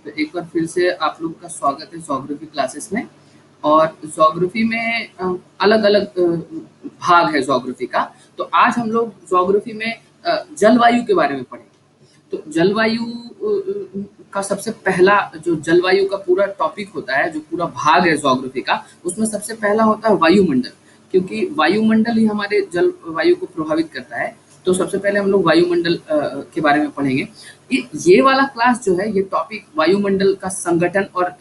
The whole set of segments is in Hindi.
तो एक बार फिर से आप लोग का स्वागत है ज्योग्राफी क्लासेस में। और ज्योग्राफी में अलग अलग भाग है ज्योग्राफी का। तो आज हम लोग ज्योग्राफी में जलवायु के बारे में पढ़ेंगे। तो जलवायु का सबसे पहला जो जलवायु का पूरा टॉपिक होता है, जो पूरा भाग है ज्योग्राफी का, उसमें सबसे पहला होता है वायुमंडल। क्योंकि वायुमंडल ही हमारे जलवायु को प्रभावित करता है। तो सबसे पहले हम लोग वायुमंडल के बारे में पढ़ेंगे। ये वाला क्लास जो है, ये टॉपिक वायुमंडल का संगठन और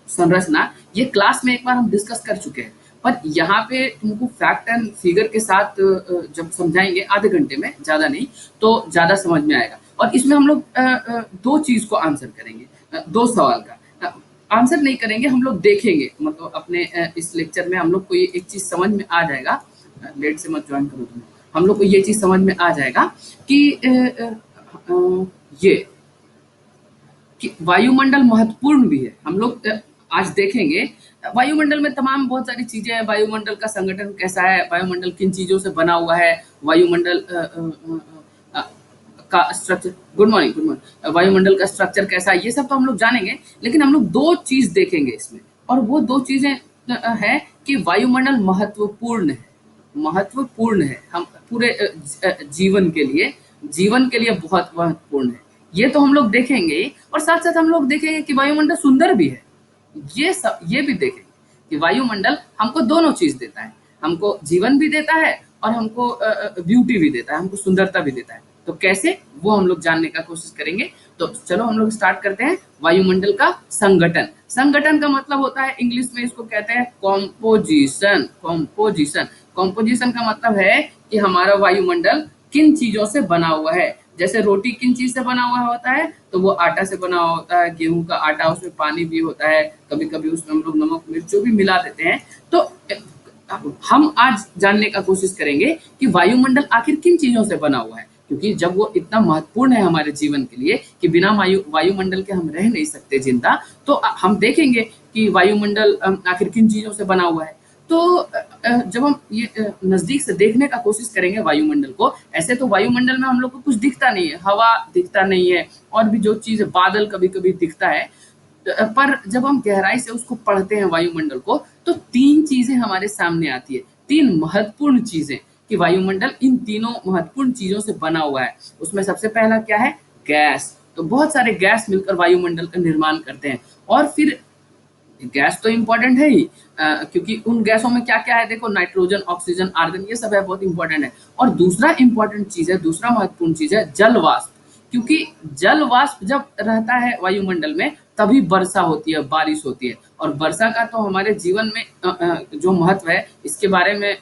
संरचना, ये क्लास में एक बार हम डिस्कस कर चुके हैं। पर यहाँ पे तुमको फैक्ट एंड फिगर के साथ जब समझाएंगे आधे घंटे में, ज़्यादा नहीं, तो ज़्यादा समझ में आएगा। और इसमें हम लोग दो चीज़ को आंसर करेंगे, दो सवाल का आंसर नहीं करेंगे, हम लोग देखेंगे। मतलब अपने इस लेक्चर में हम लोग को ये एक चीज़ समझ में आ जाएगा। लेट से मत ज्वाइन करो तुम। हम लोग को ये चीज़ समझ में आ जाएगा कि ये कि वायुमंडल महत्वपूर्ण भी है। हम लोग आज देखेंगे वायुमंडल में तमाम बहुत सारी चीजें हैं। वायुमंडल का संगठन कैसा है, वायुमंडल किन चीजों से बना हुआ है, वायुमंडल का structure, good morning good morning, वायुमंडल का स्ट्रक्चर कैसा है, ये सब तो हम लोग जानेंगे। लेकिन हम लोग दो चीज देखेंगे इसमें, और वो दो चीजें है कि वायुमंडल महत्वपूर्ण है। महत्वपूर्ण है हम पूरे जीवन के लिए बहुत महत्वपूर्ण है। ये तो हम लोग देखेंगे ही, और साथ साथ हम लोग देखेंगे कि वायुमंडल सुंदर भी है। ये भी देखेंगे कि वायुमंडल हमको दोनों चीज देता है। हमको जीवन भी देता है और हमको ब्यूटी भी देता है, हमको सुंदरता भी देता है। तो कैसे, वो हम लोग जानने का कोशिश करेंगे। तो चलो हम लोग स्टार्ट करते हैं। वायुमंडल का संगठन। संगठन का मतलब होता है, इंग्लिश में इसको कहते हैं कॉम्पोजिशन। कॉम्पोजिशन कॉम्पोजिशन का मतलब है कि हमारा वायुमंडल किन चीजों से बना हुआ है। जैसे रोटी किन चीज से बना हुआ होता है, तो वो आटा से बना हुआ होता है, गेहूं का आटा, उसमें पानी भी होता है, कभी कभी उसमें हम लोग नमक मिर्चों भी मिला देते हैं। तो हम आज जानने का कोशिश करेंगे कि वायुमंडल आखिर किन चीजों से बना हुआ है। क्योंकि जब वो इतना महत्वपूर्ण है हमारे जीवन के लिए कि बिना वायुमंडल के हम रह नहीं सकते जिंदा, तो हम देखेंगे कि वायुमंडल आखिर किन चीजों से बना हुआ है। तो जब हम ये नजदीक से देखने का कोशिश करेंगे वायुमंडल को, ऐसे तो वायुमंडल में हम लोग को कुछ दिखता नहीं है, हवा दिखता नहीं है, और भी जो चीज, बादल कभी कभी दिखता है। पर जब हम गहराई से उसको पढ़ते हैं वायुमंडल को, तो तीन चीजें हमारे सामने आती है, तीन महत्वपूर्ण चीजें, कि वायुमंडल इन तीनों महत्वपूर्ण चीजों से बना हुआ है। उसमें सबसे पहला क्या है, गैस। तो बहुत सारे गैस मिलकर वायुमंडल का निर्माण करते हैं। और फिर गैस तो इम्पोर्टेंट है ही, क्योंकि उन गैसों में क्या क्या है, देखो, नाइट्रोजन, ऑक्सीजन, आर्गन, ये सब है, बहुत इंपॉर्टेंट है। और दूसरा इंपॉर्टेंट चीज है, दूसरा महत्वपूर्ण चीज है जल वाष्प। क्योंकि जल वाष्प जब रहता है वायुमंडल में, तभी वर्षा होती है, बारिश होती है। और वर्षा का तो हमारे जीवन में जो महत्व है, इसके बारे में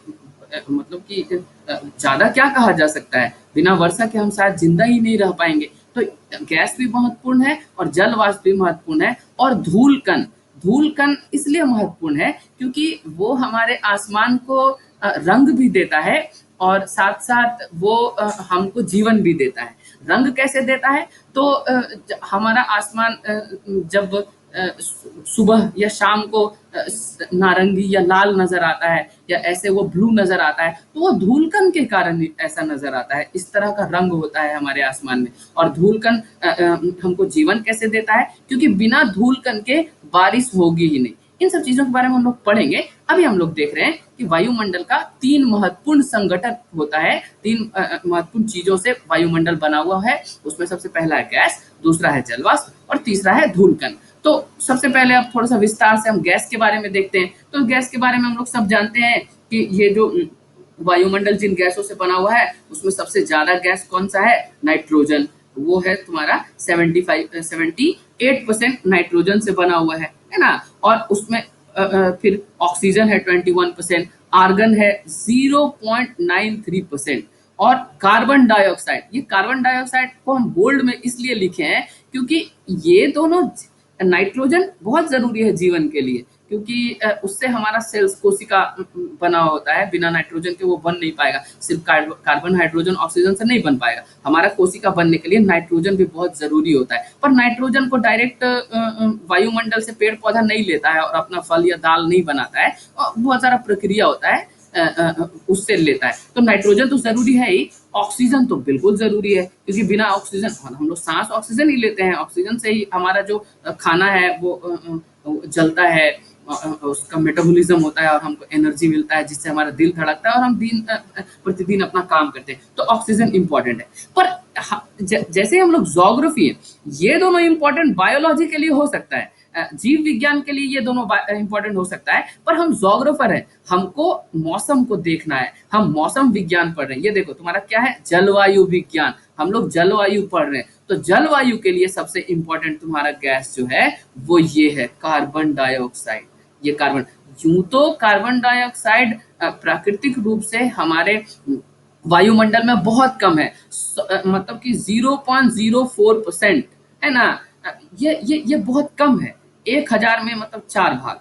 मतलब कि ज्यादा क्या कहा जा सकता है। बिना वर्षा के हम शायद जिंदा ही नहीं रह पाएंगे। तो गैस भी महत्वपूर्ण है और जल वाष्प भी महत्वपूर्ण है। और धूल कण, धूल कण इसलिए महत्वपूर्ण है क्योंकि वो हमारे आसमान को रंग भी देता है, और साथ साथ वो हमको जीवन भी देता है। रंग कैसे देता है, तो हमारा आसमान जब सुबह या शाम को नारंगी या लाल नजर आता है, या ऐसे वो ब्लू नजर आता है, तो वो धूलकण के कारण ही ऐसा नजर आता है। इस तरह का रंग होता है हमारे आसमान में। और धूलकण हमको जीवन कैसे देता है, क्योंकि बिना धूलकण के बारिश होगी ही नहीं। इन सब चीजों के बारे में हम लोग पढ़ेंगे। अभी हम लोग देख रहे हैं कि वायुमंडल का तीन महत्वपूर्ण संगठन होता है, तीन महत्वपूर्ण चीजों से वायुमंडल बना हुआ है। उसमें सबसे पहला है गैस, दूसरा है जलवाष्प, और तीसरा है धूलकण। तो सबसे पहले अब थोड़ा सा विस्तार से हम गैस के बारे में देखते हैं। तो गैस के बारे में हम लोग सब जानते हैं कि ये जो वायुमंडल जिन गैसों से बना हुआ है, उसमें सबसे ज्यादा गैस कौन सा है, नाइट्रोजन। वो है तुम्हारा 78% नाइट्रोजन से बना हुआ है ना। और उसमें फिर ऑक्सीजन है 21%, आर्गन है 0.93%, और कार्बन डाइऑक्साइड, ये कार्बन डाइऑक्साइड को हम बोल्ड में इसलिए लिखे हैं क्योंकि ये दोनों, नाइट्रोजन बहुत जरूरी है जीवन के लिए, क्योंकि उससे हमारा सेल्स, कोशिका बना होता है। बिना नाइट्रोजन के वो बन नहीं पाएगा। सिर्फ कार्बन, हाइड्रोजन, ऑक्सीजन से नहीं बन पाएगा। हमारा कोशिका बनने के लिए नाइट्रोजन भी बहुत जरूरी होता है। पर नाइट्रोजन को डायरेक्ट वायुमंडल से पेड़ पौधा नहीं लेता है और अपना फल या दाल नहीं बनाता है। बहुत सारा प्रक्रिया होता है। उससे लेता है। तो नाइट्रोजन तो जरूरी है ही, ऑक्सीजन तो बिल्कुल जरूरी है, क्योंकि बिना ऑक्सीजन, हम लोग सांस ऑक्सीजन ही लेते हैं, ऑक्सीजन से ही हमारा जो खाना है वो जलता है, उसका मेटाबॉलिज्म होता है और हमको एनर्जी मिलता है, जिससे हमारा दिल धड़कता है और हम दिन प्रतिदिन अपना काम करते हैं। तो ऑक्सीजन इंपॉर्टेंट है। पर जैसे हम लोग ज्योग्राफी है, ये दोनों इंपॉर्टेंट बायोलॉजी के लिए हो सकता है, जीव विज्ञान के लिए ये दोनों इंपॉर्टेंट हो सकता है, पर हम जोग्राफर हैं, हमको मौसम को देखना है, हम मौसम विज्ञान पढ़ रहे हैं। ये देखो तुम्हारा क्या है, जलवायु विज्ञान, हम लोग जलवायु पढ़ रहे हैं। तो जलवायु के लिए सबसे इंपॉर्टेंट तुम्हारा गैस जो है वो ये है कार्बन डाइऑक्साइड। ये कार्बन, यूं तो कार्बन डाइऑक्साइड प्राकृतिक रूप से हमारे वायुमंडल में बहुत कम है, मतलब कि 0.04% है ना, ये बहुत कम है, 1000 में मतलब 4 भाग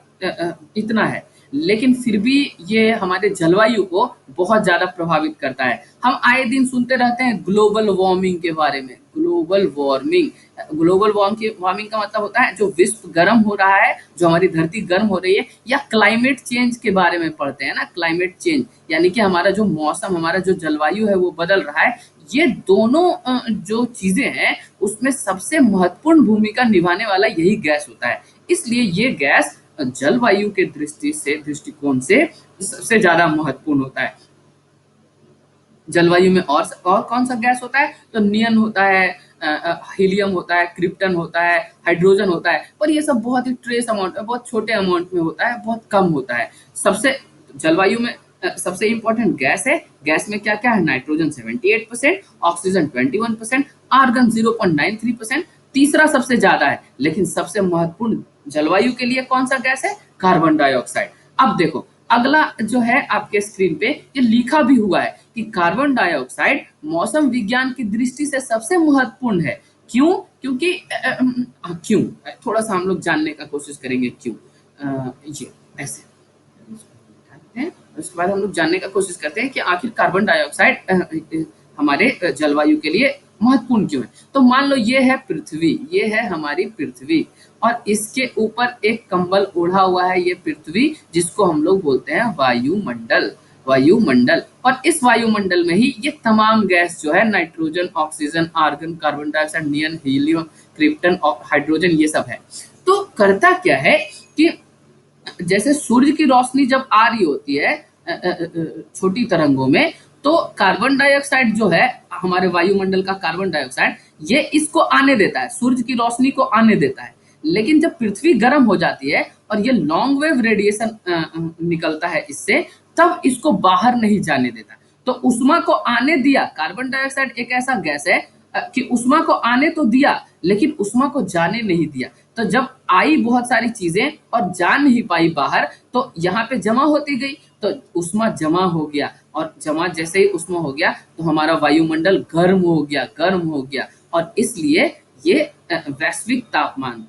इतना है। लेकिन फिर भी ये हमारे जलवायु को बहुत ज्यादा प्रभावित करता है। हम आए दिन सुनते रहते हैं ग्लोबल वार्मिंग के बारे में। ग्लोबल वार्मिंग, ग्लोबल वार्मिंग का मतलब होता है जो विश्व गर्म हो रहा है, जो हमारी धरती गर्म हो रही है, या क्लाइमेट चेंज के बारे में पढ़ते हैं ना, क्लाइमेट चेंज यानी कि हमारा जो मौसम, हमारा जो जलवायु है वो बदल रहा है। ये दोनों जो चीजें हैं उसमें सबसे महत्वपूर्ण भूमिका निभाने वाला यही गैस होता है। इसलिए ये गैस जलवायु के दृष्टिकोण से सबसे ज्यादा महत्वपूर्ण होता है। जलवायु में और कौन सा गैस होता है, तो नियन होता है, हीलियम होता है, क्रिप्टन होता है, हाइड्रोजन होता है, पर ये सब बहुत ही ट्रेस अमाउंट, बहुत छोटे अमाउंट में होता है, बहुत कम होता है। सबसे जलवायु में सबसे इंपॉर्टेंट गैस है, गैस में क्या क्या है, नाइट्रोजन 78%, ऑक्सीजन 21%, आर्गन 0.93%, तीसरा सबसे ज्यादा है। लेकिन सबसे महत्वपूर्ण जलवायु के लिए कौन सा गैस है, कार्बन डाइऑक्साइड। अब देखो अगला जो है आपके स्क्रीन पे ये लिखा भी हुआ है कि कार्बन डाइऑक्साइड मौसम विज्ञान की दृष्टि से सबसे महत्वपूर्ण है। क्यों? क्योंकि क्यों, थोड़ा सा हम लोग जानने का कोशिश करेंगे क्यों। ये ऐसे उसके बाद हम लोग जानने का कोशिश करते हैं कि आखिर कार्बन डाइऑक्साइड हमारे जलवायु के लिए महत्वपूर्ण क्यों है। तो मान लो ये है पृथ्वी, ये है हमारी पृथ्वी, और इसके ऊपर एक कंबल ओढ़ा हुआ है, ये पृथ्वी, जिसको हम लोग बोलते हैं वायुमंडल। वायुमंडल, और इस वायुमंडल में ही ये तमाम गैस जो है, nitrogen, oxygen, argon, carbon dioxide, neon, helium, krypton और हाइड्रोजन, ये सब है। तो करता क्या है कि जैसे सूर्य की रोशनी जब आ रही होती है छोटी तरंगों में, तो कार्बन डाइऑक्साइड जो है हमारे वायुमंडल का कार्बन डाइऑक्साइड, ये इसको आने देता है, सूर्य की रोशनी को आने देता है। लेकिन जब पृथ्वी गर्म हो जाती है और ये लॉन्ग वेव रेडिएशन निकलता है इससे, तब इसको बाहर नहीं जाने देता। तो उष्मा को आने दिया, कार्बन डाइऑक्साइड एक ऐसा गैस है कि उष्मा को आने तो दिया लेकिन उष्मा को जाने नहीं दिया। तो जब आई बहुत सारी चीजें और जा नहीं पाई बाहर, तो यहाँ पे जमा होती गई, तो उष्मा जमा हो गया, और जमा जैसे ही उष्मा हो गया तो हमारा वायुमंडल गर्म हो गया, गर्म हो गया, और इसलिए ये वैश्विक तापमान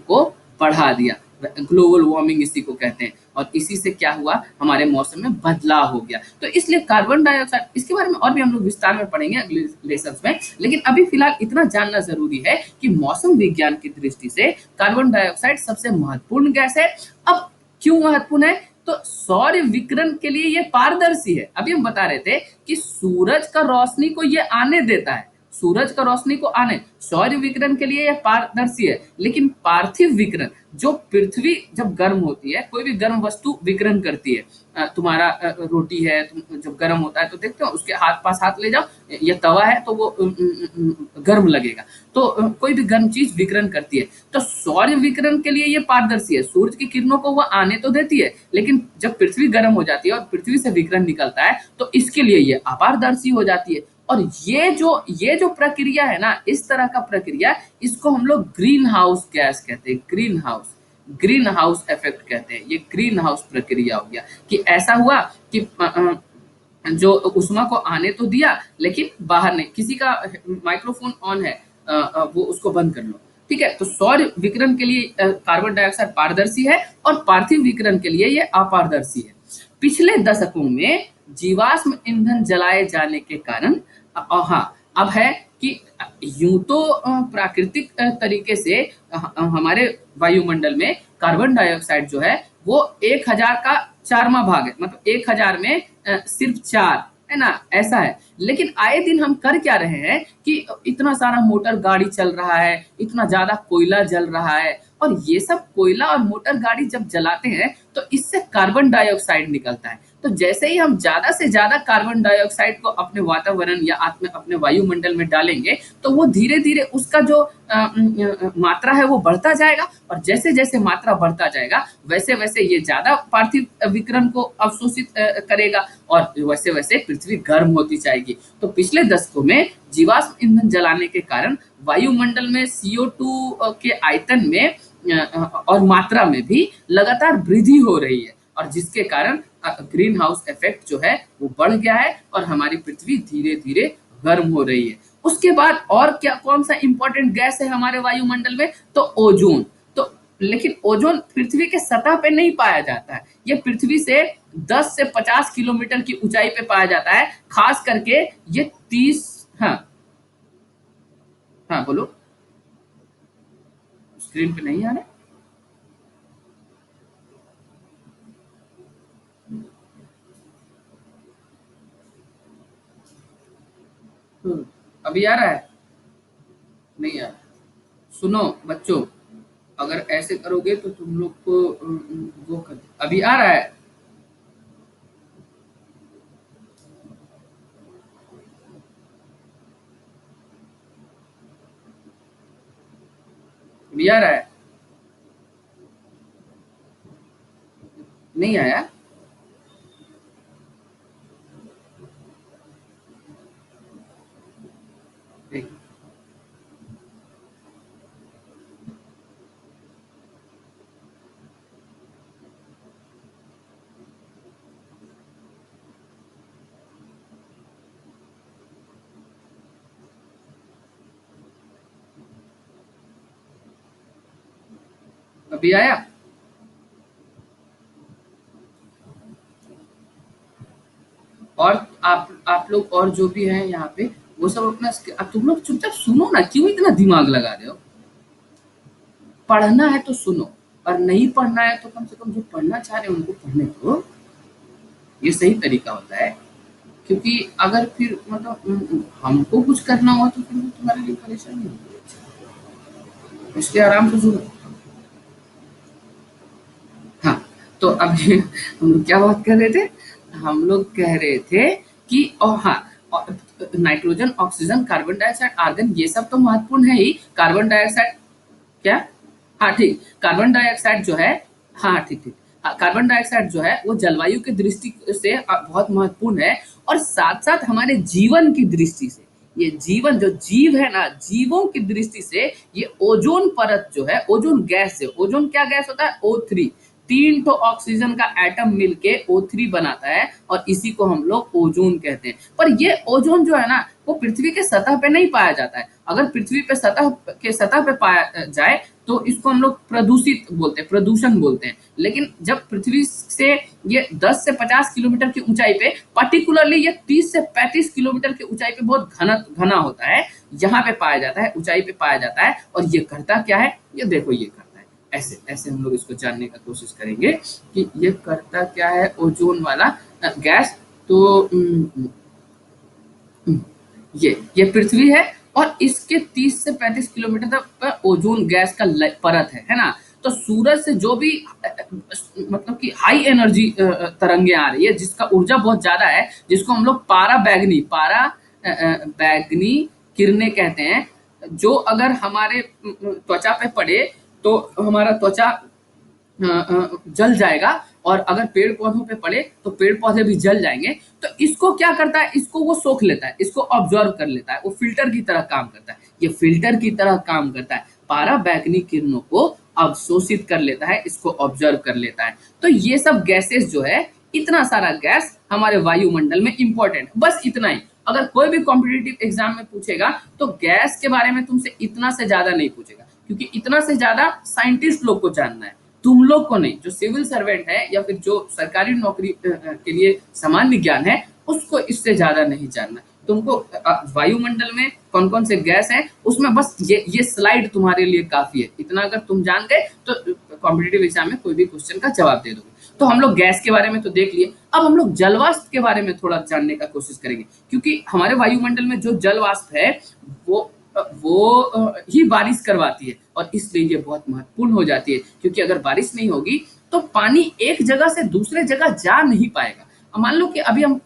को बढ़ा दिया। ग्लोबल वार्मिंग इसी को कहते हैं, और इसी से क्या हुआ, हमारे मौसम में बदलाव हो गया। तो इसलिए कार्बन डाइऑक्साइड, इसके बारे में और भी हम लोग विस्तार में पढ़ेंगे अगले लेसन्स में, लेकिन अभी फिलहाल इतना जानना जरूरी है कि मौसम विज्ञान की दृष्टि से कार्बन डाइऑक्साइड सबसे महत्वपूर्ण गैस है। अब क्यों महत्वपूर्ण है, तो सौर विकिरण के लिए ये पारदर्शी है। अभी हम बता रहे थे कि सूरज का रोशनी को ये आने देता है, सूरज का रोशनी को आने, सौर विकिरण के लिए यह पारदर्शी है। लेकिन पार्थिव विकिरण, जो पृथ्वी जब गर्म होती है, कोई भी गर्म वस्तु विकिरण करती है, तुम्हारा रोटी है, जब गर्म होता है तो देखते हो उसके पास हाथ ले जाओ, या तवा है तो वो गर्म लगेगा। तो कोई भी गर्म चीज विकिरण करती है। तो सौर विकिरण के लिए ये पारदर्शी है, सूरज की किरणों को वो आने तो देती है, लेकिन जब पृथ्वी गर्म हो जाती है और पृथ्वी से विकिरण निकलता है तो इसके लिए ये अपारदर्शी हो जाती है। और ये जो प्रक्रिया है ना, इस तरह का प्रक्रिया, इसको हम लोग ग्रीन हाउस गैस कहते हैं, ग्रीन हाउस इफेक्ट कहते हैं। ये ग्रीन हाउस प्रक्रिया हो गया कि ऐसा हुआ कि जो उष्मा को आने तो दिया लेकिन बाहर नहीं। किसी का माइक्रोफोन ऑन है, वो उसको बंद कर लो, ठीक है। तो सौर विकिरण के लिए कार्बन डाइऑक्साइड पारदर्शी है और पार्थिव विकिरण के लिए ये अपारदर्शी है। पिछले दशकों में जीवाश्म ईंधन जलाए जाने के कारण, हाँ, अब है कि यूं तो प्राकृतिक तरीके से हमारे वायुमंडल में कार्बन डाइऑक्साइड जो है वो 1000 का 4वां भाग है, मतलब 1000 में सिर्फ 4 है ना, ऐसा है। लेकिन आए दिन हम कर क्या रहे हैं कि इतना सारा मोटर गाड़ी चल रहा है, इतना ज्यादा कोयला जल रहा है, और ये सब कोयला और मोटर गाड़ी जब जलाते हैं तो इससे कार्बन डाइऑक्साइड निकलता है। तो जैसे ही हम ज्यादा से ज्यादा कार्बन डाइऑक्साइड को अपने वातावरण या अपने वायुमंडल में डालेंगे, तो वो धीरे धीरे उसका जो मात्रा है वो बढ़ता जाएगा, और जैसे जैसे मात्रा बढ़ता जाएगा वैसे वैसे ये ज्यादा पार्थिव विकिरण को अवशोषित करेगा, और वैसे वैसे पृथ्वी गर्म होती जाएगी। तो पिछले दशकों में जीवाश्म ईंधन जलाने के कारण वायुमंडल में CO2 के आयतन में और मात्रा में भी लगातार वृद्धि हो रही है, और जिसके कारण ग्रीन हाउस इफेक्ट जो है वो बढ़ गया है, और हमारी पृथ्वी धीरे धीरे गर्म हो रही है। उसके बाद और क्या, कौन सा इंपॉर्टेंट गैस है हमारे वायुमंडल में, तो ओजोन। तो लेकिन ओजोन पृथ्वी के सतह पे नहीं पाया जाता है, ये पृथ्वी से 10 से 50 किलोमीटर की ऊंचाई पे पाया जाता है, खास करके ये 30। हाँ हाँ बोलो, स्क्रीन पे नहीं आ रहा। अभी आ रहा है? नहीं आ रहा। सुनो बच्चों, अगर ऐसे करोगे तो तुम लोग को वो कर, अभी आ रहा है? अभी आ रहा है? नहीं आया? एक- अभी आया? और आप लोग और जो भी हैं यहाँ पे, वो सब अपना अब तुम लोग चुपचाप सुनो ना, क्यों इतना दिमाग लगा रहे हो? पढ़ना है तो सुनो, और नहीं पढ़ना है तो कम से कम जो पढ़ना चाह रहे हैं उनको पढ़ने दो। ये सही तरीका होता है। क्योंकि अगर फिर मतलब हमको कुछ करना हुआ तो फिर वो तुम्हारे लिए परेशानी होगी, इसलिए आराम से सुनो। हाँ, तो अभी हम लोग क्या बात कर रहे थे? हम लोग कह रहे थे कि हाँ, nitrogen, oxygen, carbon dioxide, argon, ये सब तो महत्वपूर्ण है ही। कार्बन डाइऑक्साइड क्या? हाँ ठीक, कार्बन डाइऑक्साइड जो है, हाँ ठीक ठीक, हाँ, कार्बन डाइऑक्साइड जो है वो जलवायु की दृष्टि से बहुत महत्वपूर्ण है, और साथ साथ हमारे जीवन की दृष्टि से, ये जीवन जो जीव है ना, जीवों की दृष्टि से ये ओजोन परत जो है, ओजोन गैस है। ओजोन क्या गैस होता है? O3। 3 तो ऑक्सीजन का एटम मिलके O3 बनाता है, और इसी को हम लोग ओजोन कहते हैं। पर ये ओजोन जो है ना, वो पृथ्वी के सतह पे नहीं पाया जाता है। अगर पृथ्वी पे सतह पे पाया जाए तो इसको हम लोग प्रदूषित बोलते हैं, प्रदूषण बोलते हैं। लेकिन जब पृथ्वी से ये 10 से 50 किलोमीटर की ऊंचाई पे, पर्टिकुलरली ये 30 से 35 किलोमीटर की ऊंचाई पे बहुत घना होता है, यहाँ पे पाया जाता है, ऊंचाई पे पाया जाता है। और ये करता क्या है, ये देखो ये करता है ऐसे ऐसे, हम लोग इसको जानने का कोशिश करेंगे कि ये करता क्या है ओजोन वाला गैस। तो ये पृथ्वी है, और इसके 30 से 35 किलोमीटर तक पर ओजोन गैस का परत है ना। तो सूरज से जो भी मतलब कि हाई एनर्जी तरंगे आ रही है, जिसका ऊर्जा बहुत ज्यादा है, जिसको हम लोग बैगनी किरणें कहते हैं, जो अगर हमारे त्वचा पे पड़े तो हमारा त्वचा जल जाएगा, और अगर पेड़ पौधों पे पड़े तो पेड़ पौधे भी जल जाएंगे। तो इसको क्या करता है, इसको वो सोख लेता है, इसको ऑब्जर्व कर लेता है, वो फिल्टर की तरह काम करता है। ये फिल्टर की तरह काम करता है, पारा बैगनी किरणों को अवशोषित कर लेता है, इसको ऑब्जर्व कर लेता है। तो ये सब गैसेस जो है, इतना सारा गैस हमारे वायुमंडल में इंपॉर्टेंट, बस इतना ही। अगर कोई भी कॉम्पिटिटिव एग्जाम में पूछेगा तो गैस के बारे में तुमसे इतना से ज्यादा नहीं पूछेगा, क्योंकि इतना से ज्यादा साइंटिस्ट लोग को जानना है, तुम लोग को नहीं। जो सिविल सर्वेंट है या फिर जो सरकारी नौकरी के लिए सामान्य ज्ञान है, उसको इससे ज्यादा नहीं जानना। तुमको वायुमंडल में कौन कौन से गैस हैं, उसमें बस ये स्लाइड तुम्हारे लिए काफी है। इतना अगर तुम जान गए तो कॉम्पिटिटिव एग्जाम में कोई भी क्वेश्चन का जवाब दे दोगे। तो हम लोग गैस के बारे में तो देख लिए, अब हम लोग जल वाष्प के बारे में थोड़ा जानने का कोशिश करेंगे, क्योंकि हमारे वायुमंडल में जो जल वाष्प है वो ही बारिश करवाती है, और इसलिए ये बहुत महत्वपूर्ण हो जाती है, क्योंकि अगर बारिश नहीं होगी तो पानी एक जगह से दूसरे जगह जा नहीं पाएगा। अब मान लो कि अभी हम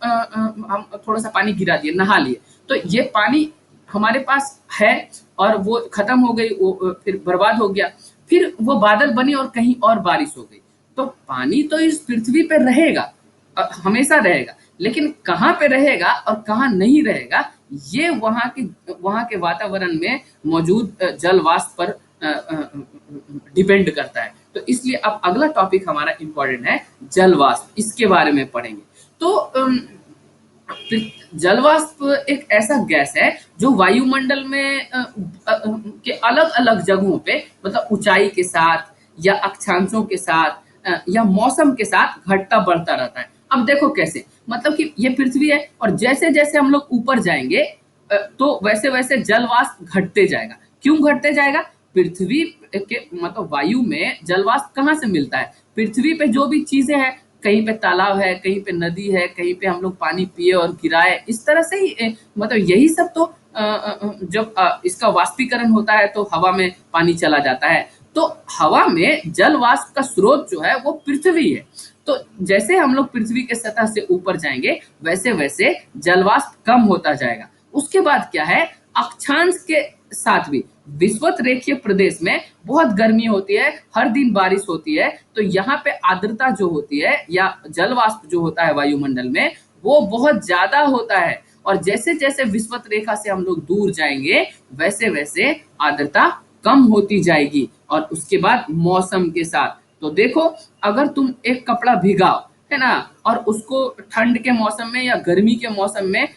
थोड़ा सा पानी गिरा दिए, नहा लिए, तो ये पानी हमारे पास है और वो खत्म हो गई, वो फिर बर्बाद हो गया, फिर वो बादल बनी और कहीं और बारिश हो गई, तो पानी तो इस पृथ्वी पे रहेगा, हमेशा रहेगा, लेकिन कहाँ पे रहेगा और कहाँ नहीं रहेगा, ये वहाँ के वातावरण में मौजूद जल वाष्प पर डिपेंड करता है। तो इसलिए अब अगला टॉपिक हमारा इम्पोर्टेंट है जल वाष्प, इसके बारे में पढ़ेंगे। तो जल वाष्प एक ऐसा गैस है जो वायुमंडल में के अलग अलग जगहों पे, मतलब ऊंचाई के साथ या अक्षांशों के साथ या मौसम के साथ घटता बढ़ता रहता है। अब देखो कैसे, मतलब कि ये पृथ्वी है और जैसे जैसे हम लोग ऊपर जाएंगे तो वैसे वैसे जल वाष्प घटते जाएगा। क्यों घटते जाएगा? पृथ्वी के मतलब वायु में जल वाष्प कहाँ से मिलता है? पृथ्वी पे जो भी चीजें हैं, कहीं पे तालाब है, कहीं पे नदी है, कहीं पे हम लोग पानी पिए और गिराए, इस तरह से ही मतलब यही सब तो जब इसका वाष्पीकरण होता है तो हवा में पानी चला जाता है। तो हवा में जल वाष्प का स्रोत जो है वो पृथ्वी है। तो जैसे हम लोग पृथ्वी के सतह से ऊपर जाएंगे वैसे वैसे जल वाष्प कम होता जाएगा। उसके बाद क्या है, अक्षांश के साथ भी विषुवत रेखीय प्रदेश में बहुत गर्मी होती है, हर दिन बारिश होती है, तो यहाँ पे आर्द्रता जो होती है या जल वाष्प जो होता है वायुमंडल में वो बहुत ज्यादा होता है, और जैसे जैसे विषुवत रेखा से हम लोग दूर जाएंगे वैसे वैसे आर्द्रता कम होती जाएगी। और उसके बाद मौसम के साथ, तो देखो अगर तुम एक कपड़ा भिगाओ है ना, और उसको ठंड के मौसम में या गर्मी के मौसम में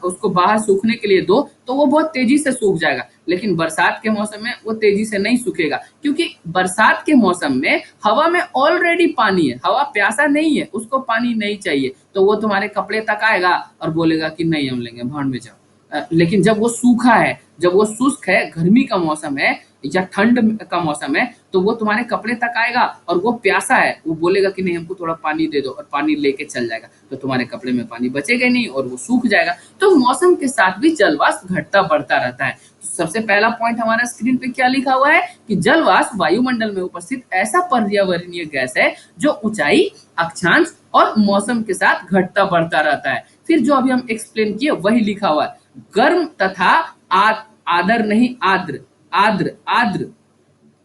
उसको बाहर सूखने के लिए दो तो वो बहुत तेजी से सूख जाएगा, लेकिन बरसात के मौसम में वो तेजी से नहीं सूखेगा, क्योंकि बरसात के मौसम में हवा में ऑलरेडी पानी है, हवा प्यासा नहीं है, उसको पानी नहीं चाहिए, तो वो तुम्हारे कपड़े तक आएगा और बोलेगा कि नहीं हम लेंगे, भाड़ में जाओ। लेकिन जब वो सूखा है, जब वो शुष्क है, गर्मी का मौसम है या ठंड का मौसम है, तो वो तुम्हारे कपड़े तक आएगा और वो प्यासा है, वो बोलेगा कि नहीं हमको थोड़ा पानी दे दो, और पानी लेके चल जाएगा, तो तुम्हारे कपड़े में पानी बचेगा नहीं और वो सूख जाएगा। तो मौसम के साथ भी जल वाष्प घटता बढ़ता रहता है। तो सबसे पहला पॉइंट हमारा स्क्रीन पे क्या लिखा हुआ है कि जल वाष्प वायुमंडल में उपस्थित ऐसा पर्यावरणीय गैस है जो ऊंचाई, अक्षांश और मौसम के साथ घटता बढ़ता रहता है। फिर जो अभी हम एक्सप्लेन किए वही लिखा हुआ है, गर्म तथा आर्द्र नहीं आर्द्र आर्द्र आर्द्र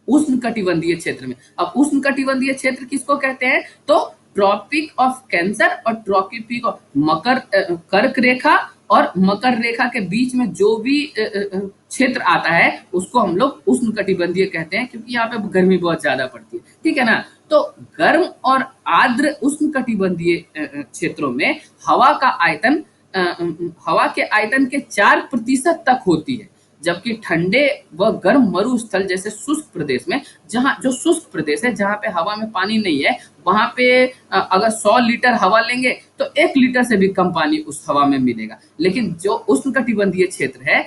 उष्ण कटिबंधीय क्षेत्र में। अब उष्ण कटिबंधीय क्षेत्र किसको कहते हैं? तो ट्रॉपिक ऑफ कैंसर और ट्रॉपिक ऑफ कर्क रेखा और मकर रेखा के बीच में जो भी क्षेत्र आता है उसको हम लोग उष्ण कटिबंधीय कहते हैं, क्योंकि यहाँ पे गर्मी बहुत ज्यादा पड़ती है, ठीक है ना। तो गर्म और आर्द्र उष्ण कटिबंधीय क्षेत्रों में हवा का आयतन हवा के आयतन के 4% तक होती है, जबकि ठंडे व गर्म मरुस्थल जैसे शुष्क प्रदेश में, जहाँ जो शुष्क प्रदेश है जहाँ पे हवा में पानी नहीं है, वहां पे अगर 100 लीटर हवा लेंगे तो 1 लीटर से भी कम पानी उस हवा में मिलेगा। लेकिन जो उष्णकटिबंधीय क्षेत्र है,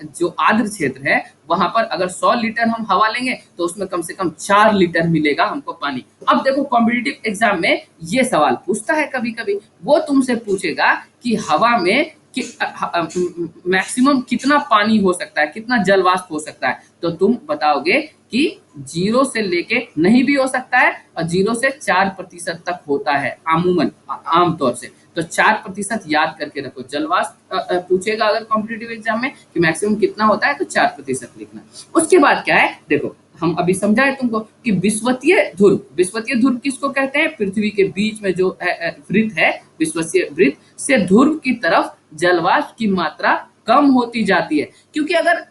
जो आर्द्र क्षेत्र है, वहां पर अगर 100 लीटर हम हवा लेंगे तो उसमें कम से कम 4 लीटर मिलेगा हमको पानी। अब देखो कॉम्पिटिटिव एग्जाम में ये सवाल पूछता है कभी कभी, वो तुमसे पूछेगा कि हवा में कि मैक्सिमम कितना पानी हो सकता है, कितना जल वाष्प हो सकता है, तो तुम बताओगे कि 0 से लेके नहीं भी हो सकता है और 0 से 4% तक होता है अमूमन, आमतौर से। तो 4% याद करके रखो। जल वाष्प पूछेगा अगर कॉम्पिटिटिव एग्जाम में कि मैक्सिमम कितना होता है तो 4% लिखना। उसके बाद क्या है, देखो हम अभी समझाए तुमको कि विषुवतीय ध्रुव, विषुवतीय ध्रुव किसको कहते हैं? पृथ्वी के बीच में जो वृत्त है, विषुवतीय वृत्त से ध्रुव की तरफ जलवाष्प की मात्रा कम होती जाती है, क्योंकि अगर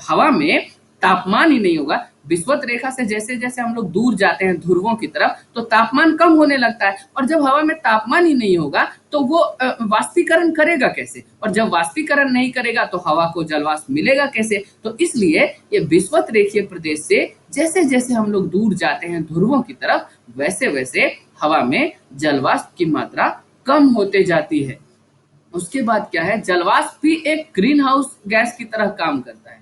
हवा में तापमान ही नहीं होगा, विषुवत रेखा से जैसे जैसे हम लोग दूर जाते हैं ध्रुवों की तरफ तो तापमान कम होने लगता है, और जब हवा में तापमान ही नहीं होगा तो वो वाष्पीकरण करेगा कैसे, और जब वाष्पीकरण नहीं करेगा तो हवा को जलवाष्प मिलेगा कैसे। तो इसलिए ये विषुवत रेखीय प्रदेश से जैसे जैसे हम लोग दूर जाते हैं ध्रुवों की तरफ वैसे वैसे हवा में जलवाष्प की मात्रा कम होते जाती है। उसके बाद क्या है, जलवाष्प भी एक ग्रीन हाउस गैस की तरह काम करता है,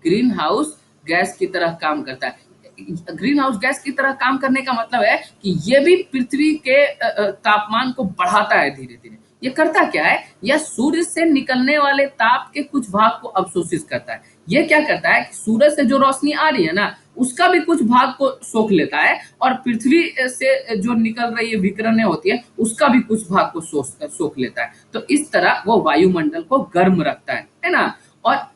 ग्रीन हाउस गैस की तरह काम करता है। ग्रीन हाउस गैस की तरह काम करने का मतलब है कि ये भी पृथ्वी के तापमान को बढ़ाता है धीरे धीरे। ये करता क्या है, यह सूर्य से निकलने वाले ताप के कुछ भाग को अवशोषित करता है। ये क्या करता है कि सूरज से जो रोशनी आ रही है ना, उसका भी कुछ भाग को सोख लेता है, और पृथ्वी से जो निकल रही है विकिरणें होती है उसका भी कुछ भाग को सोख लेता है। तो इस तरह वो वायुमंडल को गर्म रखता है ना। और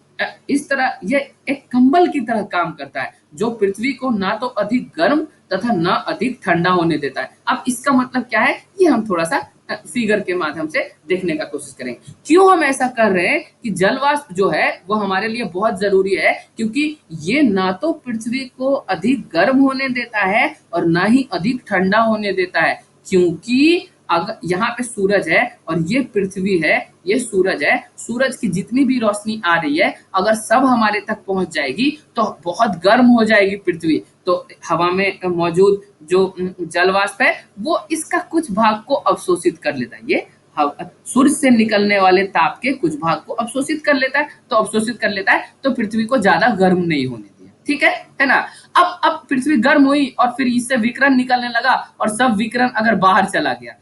इस तरह ये एक कंबल की तरह काम करता है, जो पृथ्वी को ना तो अधिक गर्म तथा ना अधिक ठंडा होने देता है। अब इसका मतलब क्या है, ये हम थोड़ा सा फिगर के माध्यम से देखने का कोशिश करेंगे। क्यों हम ऐसा कर रहे हैं कि जल वाष्प जो है वो हमारे लिए बहुत जरूरी है, क्योंकि ये ना तो पृथ्वी को अधिक गर्म होने देता है और ना ही अधिक ठंडा होने देता है। क्योंकि अगर यहाँ पे सूरज है और ये पृथ्वी है, ये सूरज है, सूरज की जितनी भी रोशनी आ रही है अगर सब हमारे तक पहुंच जाएगी तो बहुत गर्म हो जाएगी पृथ्वी। तो हवा में मौजूद जो जल वाष्प है वो इसका कुछ भाग को अवशोषित कर लेता है। ये सूर्य से निकलने वाले ताप के कुछ भाग को अवशोषित कर लेता है, तो अवशोषित कर लेता है तो पृथ्वी को ज्यादा गर्म नहीं होने दिया। ठीक है ना। अब पृथ्वी गर्म हुई और फिर इससे विकिरण निकलने लगा, और सब विकिरण अगर बाहर चला गया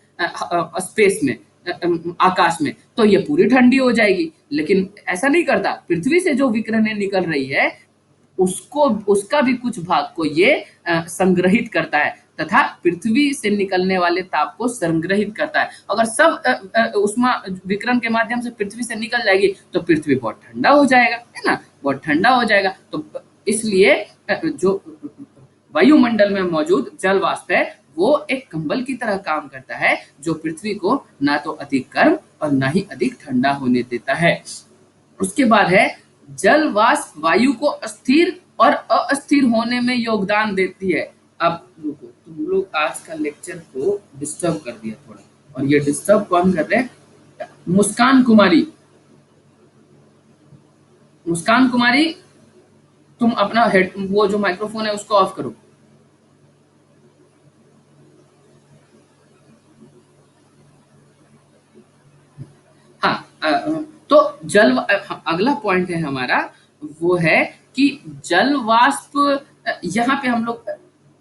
स्पेस में, आकाश में, तो ये पूरी ठंडी हो जाएगी। लेकिन ऐसा नहीं करता, पृथ्वी से जो विकिरणें निकल रही है उसको, उसका भी कुछ भाग को ये संग्रहित करता है तथा पृथ्वी से निकलने वाले ताप को संग्रहित करता है। अगर सब उष्मा विकिरण के माध्यम से पृथ्वी से निकल जाएगी तो पृथ्वी बहुत ठंडा हो जाएगा, है ना, बहुत ठंडा हो जाएगा। तो इसलिए जो वायुमंडल में मौजूद जल वाष्प है वो एक कंबल की तरह काम करता है, जो पृथ्वी को ना तो अधिक गर्म और ना ही अधिक ठंडा होने देता है। उसके बाद है जल वाष्प वायु को स्थिर और अस्थिर होने में योगदान देती है। अब रुको, तुम लोग आज का लेक्चर को डिस्टर्ब कर दिया थोड़ा, और ये डिस्टर्ब कौन कर रहे हैं, मुस्कान कुमारी। मुस्कान कुमारी, तुम अपना हेड, वो जो माइक्रोफोन है उसको ऑफ करो। हाँ, तो जल, अगला पॉइंट है हमारा वो है कि जल वाष्प, यहाँ पे हम लोग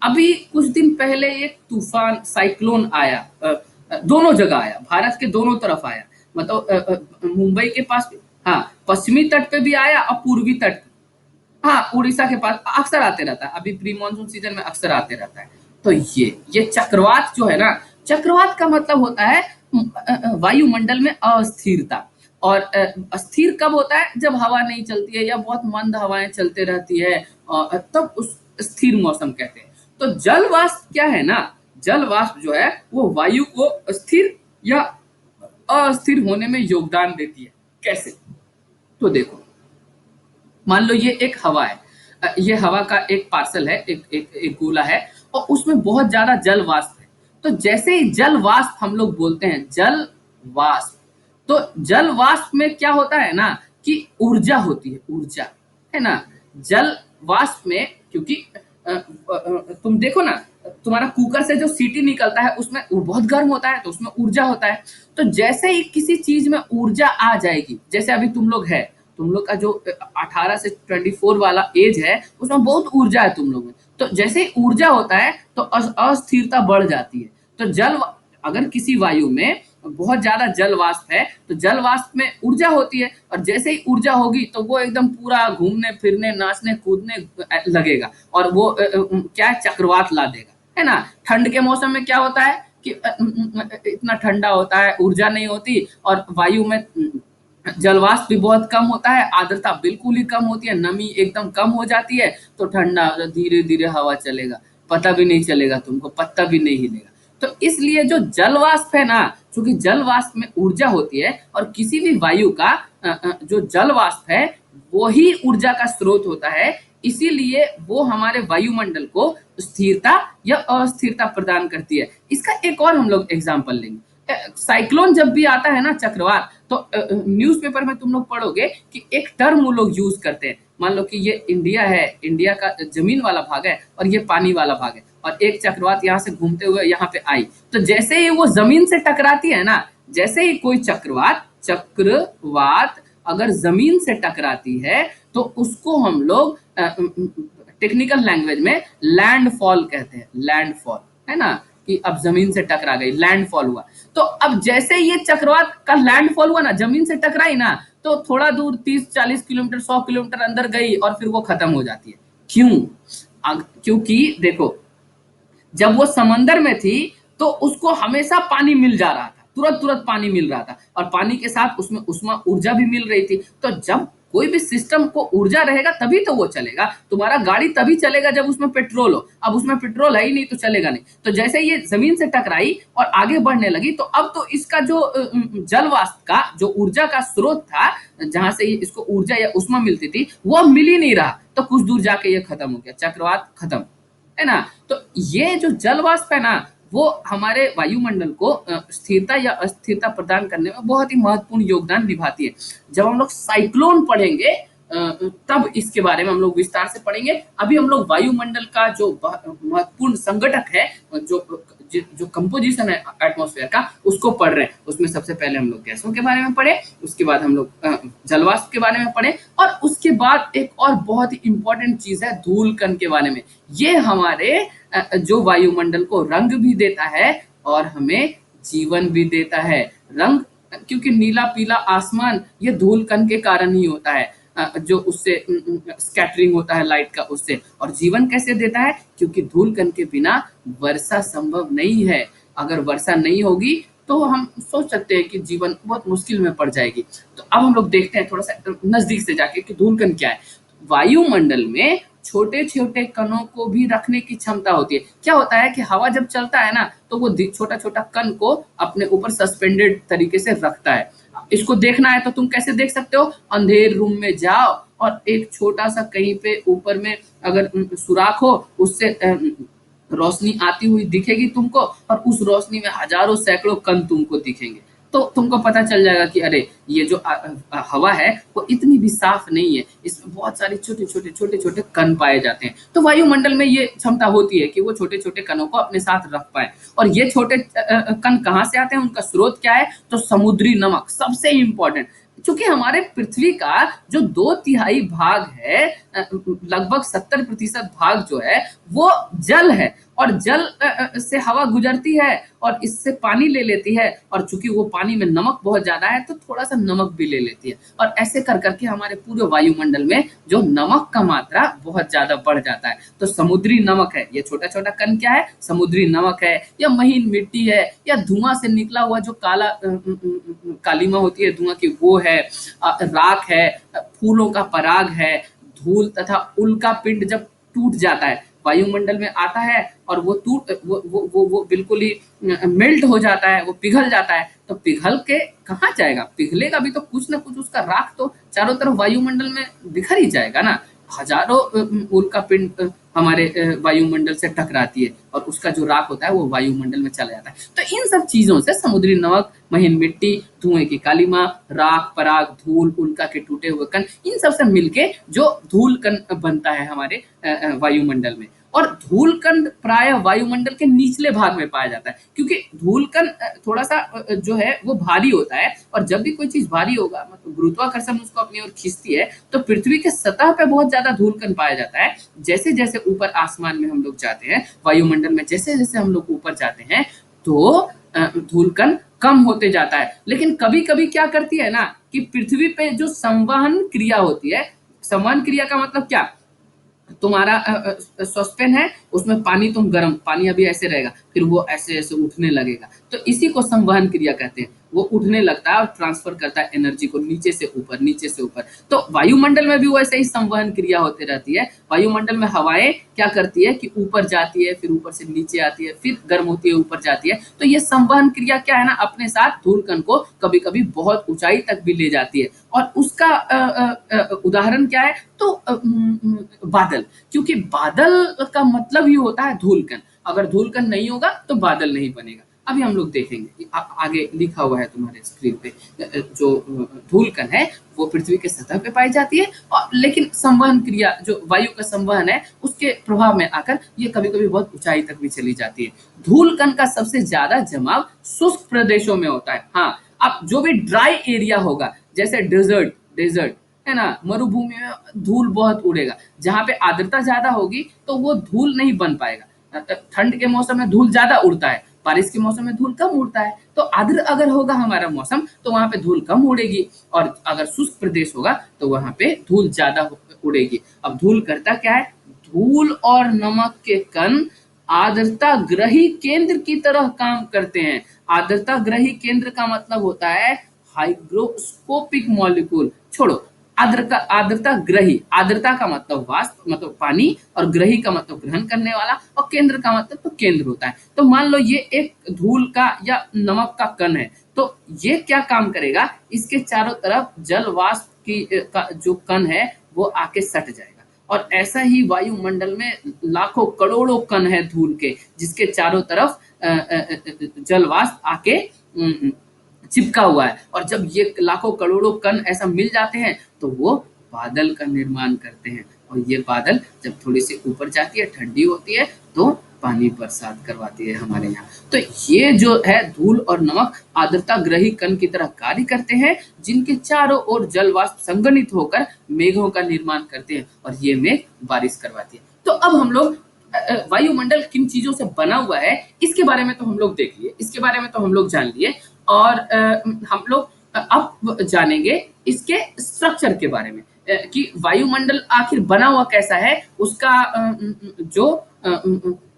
अभी कुछ दिन पहले एक तूफान साइक्लोन आया, दोनों जगह आया, भारत के दोनों तरफ आया, मतलब मुंबई के पास, हाँ, पश्चिमी तट पे भी आया और पूर्वी तट, हाँ, उड़ीसा के पास अक्सर आते रहता है, अभी प्री मानसून सीजन में अक्सर आते रहता है। तो ये चक्रवात जो है ना, चक्रवात का मतलब होता है वायुमंडल में अस्थिरता। और अस्थिर कब होता है, जब हवा नहीं चलती है या बहुत मंद हवाएं चलते रहती है, तब उस स्थिर मौसम कहते हैं। तो जल वाष्प क्या है ना, जल वाष्प जो है वो वायु को स्थिर या अस्थिर होने में योगदान देती है। कैसे, तो देखो, मान लो ये एक हवा है, ये हवा का एक पार्सल है, एक गोला है, और उसमें बहुत ज्यादा जल वाष्प है। तो जैसे ही जल वाष्प हम लोग बोलते हैं, जल वाष्प, तो जल वाष्प में क्या होता है ना कि ऊर्जा होती है, ऊर्जा, है ना। जल वाष्प में, क्योंकि तुम देखो ना, तुम्हारा कुकर से जो सीटी निकलता है उसमें वो बहुत गर्म होता है, तो उसमें ऊर्जा होता है। तो जैसे ही किसी चीज में ऊर्जा आ जाएगी, जैसे अभी तुम लोग है, तुम लोग का जो 18 से 24 वाला एज है उसमें बहुत ऊर्जा है तुम लोग में। तो जैसे ही ऊर्जा होता है तो अस्थिरता बढ़ जाती है। तो जल, अगर किसी वायु में बहुत ज्यादा जल वाष्प है तो जल वाष्प में ऊर्जा होती है, और जैसे ही ऊर्जा होगी तो वो एकदम पूरा घूमने फिरने नाचने कूदने लगेगा, और वो क्या चक्रवात ला देगा, है ना। ठंड के मौसम में क्या होता है कि इतना ठंडा होता है, ऊर्जा नहीं होती, और वायु में जलवाष्प भी बहुत कम होता है, आर्द्रता बिल्कुल ही कम होती है, नमी एकदम कम हो जाती है, तो ठंडा धीरे धीरे हवा चलेगा, पता भी नहीं चलेगा, तुमको पत्ता भी नहीं हिलेगा। तो इसलिए जो जलवाष्प है ना, क्योंकि जलवाष्प में ऊर्जा होती है, और किसी भी वायु का जो जलवाष्प है वो ही ऊर्जा का स्रोत होता है, इसीलिए वो हमारे वायुमंडल को स्थिरता या अस्थिरता प्रदान करती है। इसका एक और हम लोग एग्जाम्पल लेंगे। साइक्लोन जब भी आता है ना, चक्रवात, तो न्यूज़पेपर में तुम लोग पढ़ोगे कि एक टर्म वो लोग यूज करते हैं। मान लो कि ये इंडिया है, इंडिया का जमीन वाला भाग है और ये पानी वाला भाग है, और एक चक्रवात यहाँ से घूमते हुए यहाँ पे आई, तो जैसे ही वो जमीन से टकराती है ना, जैसे ही कोई चक्रवात अगर जमीन से टकराती है तो उसको हम लोग टेक्निकल लैंग्वेज में लैंडफॉल कहते हैं, लैंडफॉल, है ना, कि अब जमीन से टकरा गई, लैंडफॉल हुआ। तो अब जैसे ये चक्रवात का लैंडफॉल हुआ ना, जमीन से टकराई ना, तो थोड़ा दूर 30-40 किलोमीटर 100 किलोमीटर अंदर गई और फिर वो खत्म हो जाती है। क्यों? क्योंकि देखो, जब वो समंदर में थी तो उसको हमेशा पानी मिल जा रहा था, तुरंत तुरंत पानी मिल रहा था, और पानी के साथ उसमें उष्मा ऊर्जा भी मिल रही थी। तो जब कोई भी सिस्टम को ऊर्जा रहेगा तभी तो वो चलेगा। तुम्हारा गाड़ी तभी चलेगा जब उसमें पेट्रोल हो, अब उसमें पेट्रोल है ही नहीं तो चलेगा नहीं। तो जैसे ये जमीन से टकराई और आगे बढ़ने लगी, तो अब तो इसका जो जल वाष्प का जो ऊर्जा का स्रोत था, जहां से इसको ऊर्जा या उष्मा मिलती थी, वो मिल ही नहीं रहा। तो कुछ दूर जाके ये खत्म हो गया, चक्रवात खत्म, है ना। तो ये जो जल वाष्प है ना, वो हमारे वायुमंडल को स्थिरता या अस्थिरता प्रदान करने में बहुत ही महत्वपूर्ण योगदान निभाती है। जब हम लोग साइक्लोन पढ़ेंगे तब इसके बारे में हम लोग विस्तार से पढ़ेंगे। अभी हम लोग वायुमंडल का जो महत्वपूर्ण संगठक है, जो कंपोजिशन है एटमॉस्फेयर का, उसको पढ़ रहे हैं। उसमें सबसे पहले हम लोग गैसों के बारे में पढ़े, उसके बाद हम लोग जलवाष्प के बारे में पढ़े, और उसके बाद एक और बहुत ही इंपॉर्टेंट चीज है धूल कण के बारे में। ये हमारे जो वायुमंडल को रंग भी देता है और हमें जीवन भी देता है। रंग, क्योंकि नीला पीला आसमान ये धूल कण के कारण ही होता है, जो उससे स्कैटरिंग होता है लाइट का, उससे। और जीवन कैसे देता है? क्योंकि धूल कण के बिना वर्षा संभव नहीं है। अगर वर्षा नहीं होगी तो हम सोच सकते हैं कि जीवन बहुत मुश्किल में पड़ जाएगी। तो अब हम लोग देखते हैं थोड़ा सा नजदीक से जाके कि धूल कण क्या है। वायुमंडल में छोटे छोटे कणों को भी रखने की क्षमता होती है। क्या होता है कि हवा जब चलता है ना, तो वो छोटा छोटा कण को अपने ऊपर सस्पेंडेड तरीके से रखता है। इसको देखना है तो तुम कैसे देख सकते हो? अंधेर रूम में जाओ और एक छोटा सा कहीं पे ऊपर में अगर सुराख हो, उससे रोशनी आती हुई दिखेगी तुमको, और उस रोशनी में हजारों सैकड़ों कण तुमको दिखेंगे। तो तुमको पता चल जाएगा कि अरे ये जो हवा है वो इतनी भी साफ नहीं है, इसमें बहुत सारे छोटे छोटे कण पाए जाते हैं। तो वायुमंडल में ये क्षमता होती है कि वो छोटे छोटे कणों को अपने साथ रख पाए। और ये छोटे कण कहाँ से आते हैं, उनका स्रोत क्या है? तो समुद्री नमक सबसे इंपॉर्टेंट। चूंकि हमारे पृथ्वी का जो 2/3 भाग है, लगभग 70% भाग जो है वो जल है, और जल से हवा गुजरती है और इससे पानी ले लेती है, और चूंकि वो पानी में नमक बहुत ज्यादा है तो थोड़ा सा नमक भी ले लेती है, और ऐसे कर करके हमारे पूरे वायुमंडल में जो नमक का मात्रा बहुत ज्यादा बढ़ जाता है। तो समुद्री नमक है, ये छोटा छोटा कण क्या है? समुद्री नमक है, या महीन मिट्टी है, या धुआं से निकला हुआ जो काला कालीमा होती है धुआं की, वो है, राख है, फूलों का पराग है, धूल तथा उल्का पिंड जब टूट जाता है, वायुमंडल में आता है और वो टूट वो बिल्कुल ही मेल्ट हो जाता है, वो पिघल जाता है। तो पिघल के कहाँ जाएगा? पिघलेगा भी तो कुछ ना कुछ, उसका राख तो चारों तरफ वायुमंडल में बिखर ही जाएगा ना। हजारों उल्का पिंड हमारे वायुमंडल से टकराती है और उसका जो राख होता है वो वायुमंडल में चला जाता है। तो इन सब चीजों से समुद्री नमक, महीन मिट्टी, धुएं की कालीमा, राख, पराग, धूल, उल्का के टूटे हुए कण, इन सब से मिलके जो धूल कण बनता है हमारे वायुमंडल में। और धूल कण प्राय वायुमंडल के निचले भाग में पाया जाता है, क्योंकि धूल कण थोड़ा सा जो है वो भारी होता है, और जब भी कोई चीज भारी होगा, मतलब गुरुत्वाकर्षण उसको अपनी ओर खींचती है, तो पृथ्वी के सतह पे बहुत ज्यादा धूल कण पाया जाता है। जैसे जैसे ऊपर आसमान में हम लोग जाते हैं, वायुमंडल में जैसे जैसे हम लोग ऊपर जाते हैं, तो धूल कण कम होते जाता है। लेकिन कभी कभी क्या करती है ना, कि पृथ्वी पे जो संवहन क्रिया होती है, संवहन क्रिया का मतलब क्या? तुम्हारा सॉसपेन है, उसमें पानी तुम गर्म, पानी अभी ऐसे रहेगा, फिर वो ऐसे ऐसे उठने लगेगा, तो इसी को संवहन क्रिया कहते हैं। वो उठने लगता है और ट्रांसफर करता है एनर्जी को नीचे से ऊपर, नीचे से ऊपर। तो वायुमंडल में भी वैसे ही संवहन क्रिया होती रहती है। वायुमंडल में हवाएं क्या करती है कि ऊपर जाती है, फिर ऊपर से नीचे आती है, फिर गर्म होती है, ऊपर जाती है। तो ये संवहन क्रिया क्या है ना, अपने साथ धूल कण को कभी कभी बहुत ऊंचाई तक भी ले जाती है। और उसका उदाहरण क्या है? तो बादल, क्योंकि बादल का मतलब ही होता है धूल कण। अगर धूल कण नहीं होगा तो बादल नहीं बनेगा। अभी हम लोग देखेंगे, आगे लिखा हुआ है तुम्हारे स्क्रीन पे, जो धूल कण है वो पृथ्वी के सतह पे पाई जाती है, और लेकिन संवहन क्रिया, जो वायु का संवहन है, उसके प्रभाव में आकर ये कभी कभी बहुत ऊंचाई तक भी चली जाती है। धूल कण का सबसे ज्यादा जमाव शुष्क प्रदेशों में होता है। हाँ, अब जो भी ड्राई एरिया होगा, जैसे डेजर्ट, है ना, मरुभूमि में धूल बहुत उड़ेगा। जहाँ पे आर्द्रता ज्यादा होगी तो वो धूल नहीं बन पाएगा। ठंड के मौसम में धूल ज्यादा उड़ता है, बारिश के मौसम में धूल कम उड़ता है। तो आर्द्र अगर होगा हमारा मौसम तो वहां पे धूल कम उड़ेगी, और अगर शुष्क प्रदेश होगा तो वहां पे धूल ज्यादा उड़ेगी। अब धूल करता क्या है, धूल और नमक के कण आर्द्रता ग्रही केंद्र की तरह काम करते हैं। आर्द्रता ग्रही केंद्र का मतलब होता है हाइग्रोस्कोपिक मॉलिक्यूल। छोड़ो, आर्द्रता ग्रही, आर्द्रता का मतलब वाष्प मतलब पानी, और ग्रही का मतलब ग्रहण करने वाला, और केंद्र का मतलब तो केंद्र होता है। तो मान लो ये एक धूल का या नमक का कण है, तो ये क्या काम करेगा, इसके चारों तरफ जल वाष्प की का जो कण है वो आके सट जाएगा। और ऐसा ही वायुमंडल में लाखों करोड़ों कण है धूल के, जिसके चारों तरफ जल वाष्प आके चिपका हुआ है। और जब ये लाखों करोड़ों कण ऐसा मिल जाते हैं तो वो बादल का निर्माण करते हैं। और ये बादल जब थोड़ी सी ऊपर जाती है, ठंडी होती है, तो पानी बरसात करवाती है हमारे यहाँ। तो ये जो है धूल और नमक आर्द्रता ग्रही कण की तरह कार्य करते हैं, जिनके चारों ओर जल वाष्प संघनित होकर मेघों का निर्माण करते हैं, और ये मेघ बारिश करवाती है। तो अब हम लोग वायुमंडल किन चीजों से बना हुआ है इसके बारे में तो हम लोग देख लिए, इसके बारे में तो हम लोग जान लिए। और हम लोग अब जानेंगे इसके स्ट्रक्चर के बारे में, कि वायुमंडल आखिर बना हुआ कैसा है, उसका जो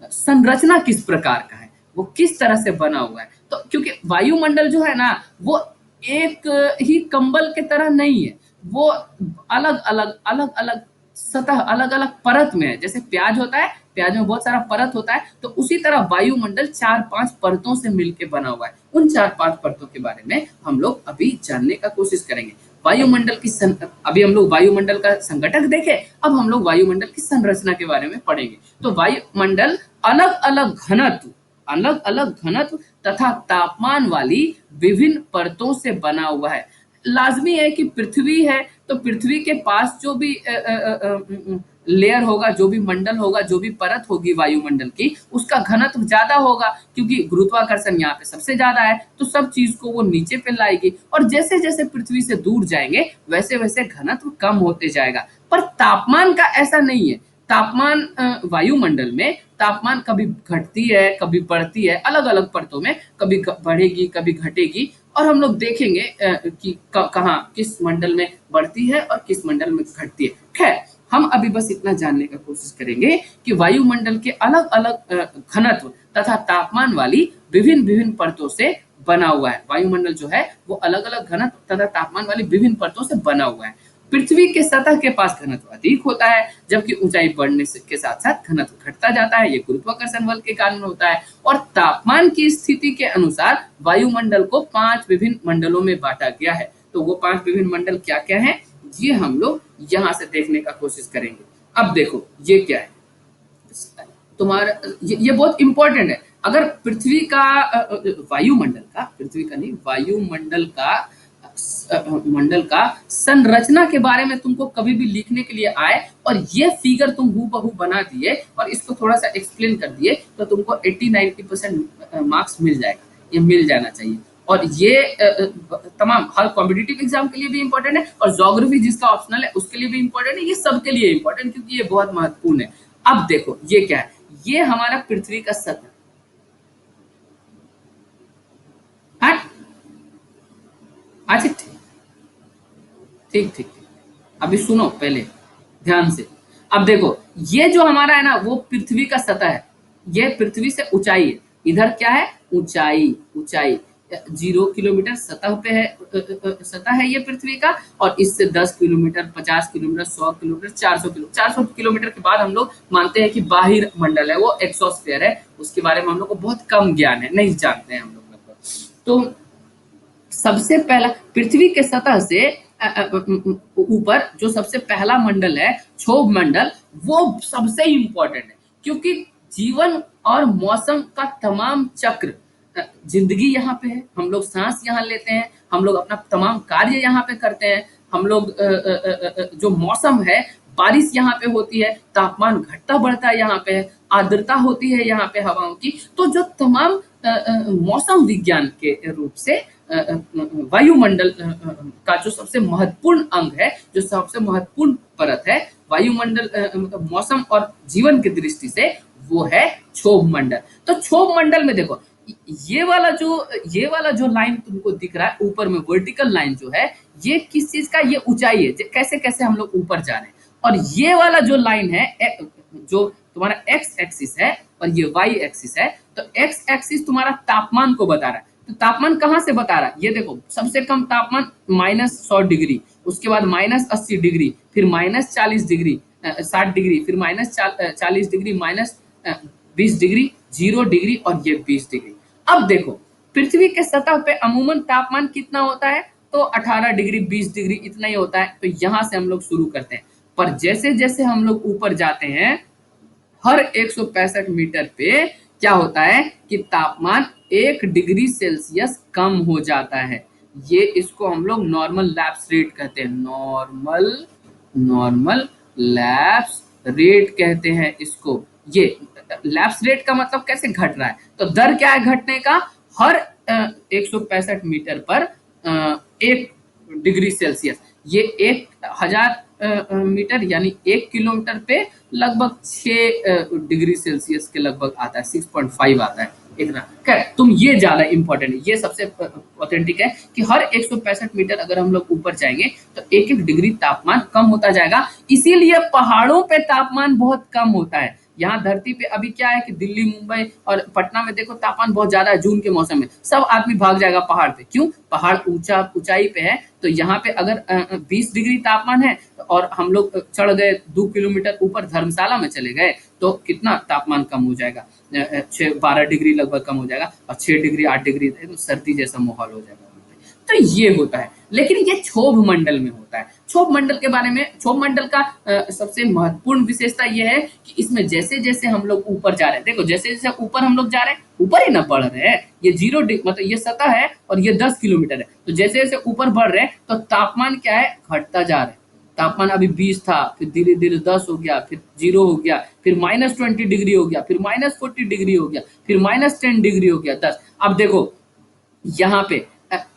संरचना किस प्रकार का है, वो किस तरह से बना हुआ है। तो क्योंकि वायुमंडल जो है ना, वो एक ही कंबल के तरह नहीं है, वो अलग अलग सतह, अलग अलग परत में है। जैसे प्याज होता है, प्याज में बहुत सारा परत होता है, तो उसी तरह वायुमंडल 4-5 परतों से मिलकर बना हुआ है। उन 4-5 परतों के बारे में हम लोग अभी जानने का कोशिश करेंगे। वायुमंडल की अभी हम लोग वायुमंडल का संघटक देखे, अब हम लोग वायुमंडल की संरचना के बारे में पढ़ेंगे। तो वायुमंडल अलग अलग घनत्व तथा तापमान वाली विभिन्न परतों से बना हुआ है। लाजमी है कि पृथ्वी है, तो पृथ्वी के पास जो भी लेयर होगा, जो भी मंडल होगा, जो भी परत होगी वायुमंडल की, उसका घनत्व ज्यादा होगा, क्योंकि गुरुत्वाकर्षण यहाँ पे सबसे ज्यादा है, तो सब चीज को वो नीचे पे लाएगी। और जैसे जैसे पृथ्वी से दूर जाएंगे वैसे वैसे घनत्व कम होते जाएगा। पर तापमान का ऐसा नहीं है। तापमान वायुमंडल में तापमान कभी घटती है, कभी बढ़ती है, अलग अलग परतों में, कभी बढ़ेगी, कभी घटेगी। और हम लोग देखेंगे कि कहाँ किस मंडल में बढ़ती है और किस मंडल में घटती है। खैर, हम अभी बस इतना जानने का कोशिश करेंगे कि वायुमंडल के अलग अलग घनत्व तथा तापमान वाली विभिन्न विभिन्न परतों से बना हुआ है। वायुमंडल जो है वो अलग अलग घनत्व तथा तापमान वाली विभिन्न परतों से बना हुआ है। पृथ्वी के सतह के पास घनत्व अधिक होता है, जबकि ऊंचाई बढ़ने के साथ साथ घनत्व घटता जाता है। ये गुरुत्वाकर्षण बल के कारण होता है। और तापमान की स्थिति के अनुसार वायुमंडल को 5 विभिन्न मंडलों में बांटा गया है। तो वो 5 विभिन्न मंडल क्या क्या है, ये हम लोग यहाँ से देखने का कोशिश करेंगे। अब देखो ये क्या है, तुम्हारा ये बहुत इंपॉर्टेंट है। अगर पृथ्वी का वायुमंडल का, पृथ्वी का नहीं, वायुमंडल का मंडल का संरचना के बारे में तुमको कभी भी लिखने के लिए आए और ये फिगर तुम हूबहू बना दिए और इसको थोड़ा सा एक्सप्लेन कर दिए, तो तुमको 80-90% मार्क्स मिल जाएगा, ये मिल जाना चाहिए। और ये तमाम हर कॉम्पिटिटिव एग्जाम के लिए भी इंपॉर्टेंट है, और ज्योग्राफी जिसका ऑप्शनल है उसके लिए भी इंपॉर्टेंट है। ये सबके लिए इंपॉर्टेंट, क्योंकि ये बहुत महत्वपूर्ण है। अब देखो ये क्या है, ये हमारा पृथ्वी का सतह। अच्छा ठीक ठीक, अभी सुनो पहले ध्यान से। अब देखो ये जो हमारा है ना, वो पृथ्वी का सतह है। ये पृथ्वी से ऊंचाई है। इधर क्या है, ऊंचाई, ऊंचाई 0 किलोमीटर सतह पे है, सतह है ये पृथ्वी का। और इससे 10 किलोमीटर, 50 किलोमीटर, 100 किलोमीटर, 400 किलोमीटर के बाद हम लोग मानते हैं कि बाहिर मंडल है, वो एक्सोस्फीयर है। उसके बारे में हम लोग को बहुत कम ज्ञान है, नहीं जानते हैं हम लोग लगभग। तो सबसे पहला पृथ्वी के सतह से ऊपर जो सबसे पहला मंडल है, क्षोभ मंडल, वो सबसे इंपॉर्टेंट है। क्योंकि जीवन और मौसम का तमाम चक्र, जिंदगी यहाँ पे है, हम लोग सांस यहाँ लेते हैं, हम लोग अपना तमाम कार्य यहाँ पे करते हैं, हम लोग जो मौसम है, बारिश यहाँ पे होती है, तापमान घटता बढ़ता है यहाँ पे, आर्द्रता होती है यहाँ पे हवाओं की। तो जो तमाम मौसम विज्ञान के रूप से वायुमंडल का जो सबसे महत्वपूर्ण अंग है, जो सबसे महत्वपूर्ण परत है वायुमंडल मतलब मौसम और जीवन की दृष्टि से, वो है क्षोभ मंडल। तो क्षोभ मंडल में देखो, ये वाला जो लाइन तुमको दिख रहा है ऊपर में, वर्टिकल लाइन जो है, ये किस चीज का, ये ऊंचाई है, कैसे कैसे हम लोग ऊपर जा रहे हैं। और ये वाला जो लाइन है जो तुम्हारा एक्स एक्सिस है और ये वाई एक्सिस है, तो एक्स एक्सिस तुम्हारा तापमान को बता रहा है। तो तापमान कहाँ से बता रहा है, ये देखो, सबसे कम तापमान -100 डिग्री, उसके बाद -80 डिग्री, फिर -40 डिग्री, 60 डिग्री, फिर -40 डिग्री, -20 डिग्री, 0 डिग्री और ये 20 डिग्री। अब देखो, पृथ्वी के सतह पे अमूमन तापमान कितना होता है, तो 18 डिग्री, 20 डिग्री इतना ही होता है। तो यहां से हम लोग शुरू करते हैं, पर जैसे जैसे हम लोग ऊपर जाते हैं, हर 165 मीटर पे क्या होता है कि तापमान 1 डिग्री सेल्सियस कम हो जाता है। ये इसको हम लोग नॉर्मल लैप्स रेट कहते हैं, नॉर्मल लैप्स रेट कहते हैं इसको। ये लैप्स रेट का मतलब कैसे घट रहा है, तो दर क्या है घटने का, हर 165 मीटर पर 1 डिग्री सेल्सियस। ये 1000 मीटर यानी 1 किलोमीटर पे लगभग 6 डिग्री सेल्सियस के लगभग आता है, 6.5 आता है इतना। खैर, तुम ये ज्यादा इंपॉर्टेंट है, ये सबसे ऑथेंटिक है कि हर 165 मीटर अगर हम लोग ऊपर जाएंगे तो 1-1 डिग्री तापमान कम होता जाएगा। इसीलिए पहाड़ों पे तापमान बहुत कम होता है। यहाँ धरती पे अभी क्या है कि दिल्ली, मुंबई और पटना में देखो तापमान बहुत ज्यादा है, जून के मौसम में सब आदमी भाग जाएगा पहाड़ पे। क्यों, पहाड़ ऊंचाई पे है, तो यहाँ पे अगर 20 डिग्री तापमान है और हम लोग चढ़ गए 2 किलोमीटर ऊपर, धर्मशाला में चले गए, तो कितना तापमान कम हो जाएगा, 12 डिग्री लगभग कम हो जाएगा, और 6 डिग्री 8 डिग्री तो सर्दी जैसा माहौल हो जाएगा। तो ये होता है, लेकिन ये क्षोभ मंडल में होता है। क्षोभ मंडल के बारे में, क्षोभ मंडल का सबसे महत्वपूर्ण विशेषता ये है कि इसमें जैसे जैसे हम लोग ऊपर जा रहे हैं, देखो जैसे जैसे ऊपर हम लोग जा रहे हैं, ऊपर ही ना बढ़ रहे हैं, ये 0 डिग्री मतलब ये सतह है और ये 10 किलोमीटर है, तो जैसे जैसे ऊपर बढ़ रहे हैं तो तापमान क्या है, घटता जा रहा है। तापमान अभी 20 था, फिर धीरे धीरे 10 हो गया, फिर 0 हो गया, फिर -20 डिग्री हो गया, फिर -40 डिग्री हो गया, फिर -10 डिग्री हो गया, 10। अब देखो यहाँ पे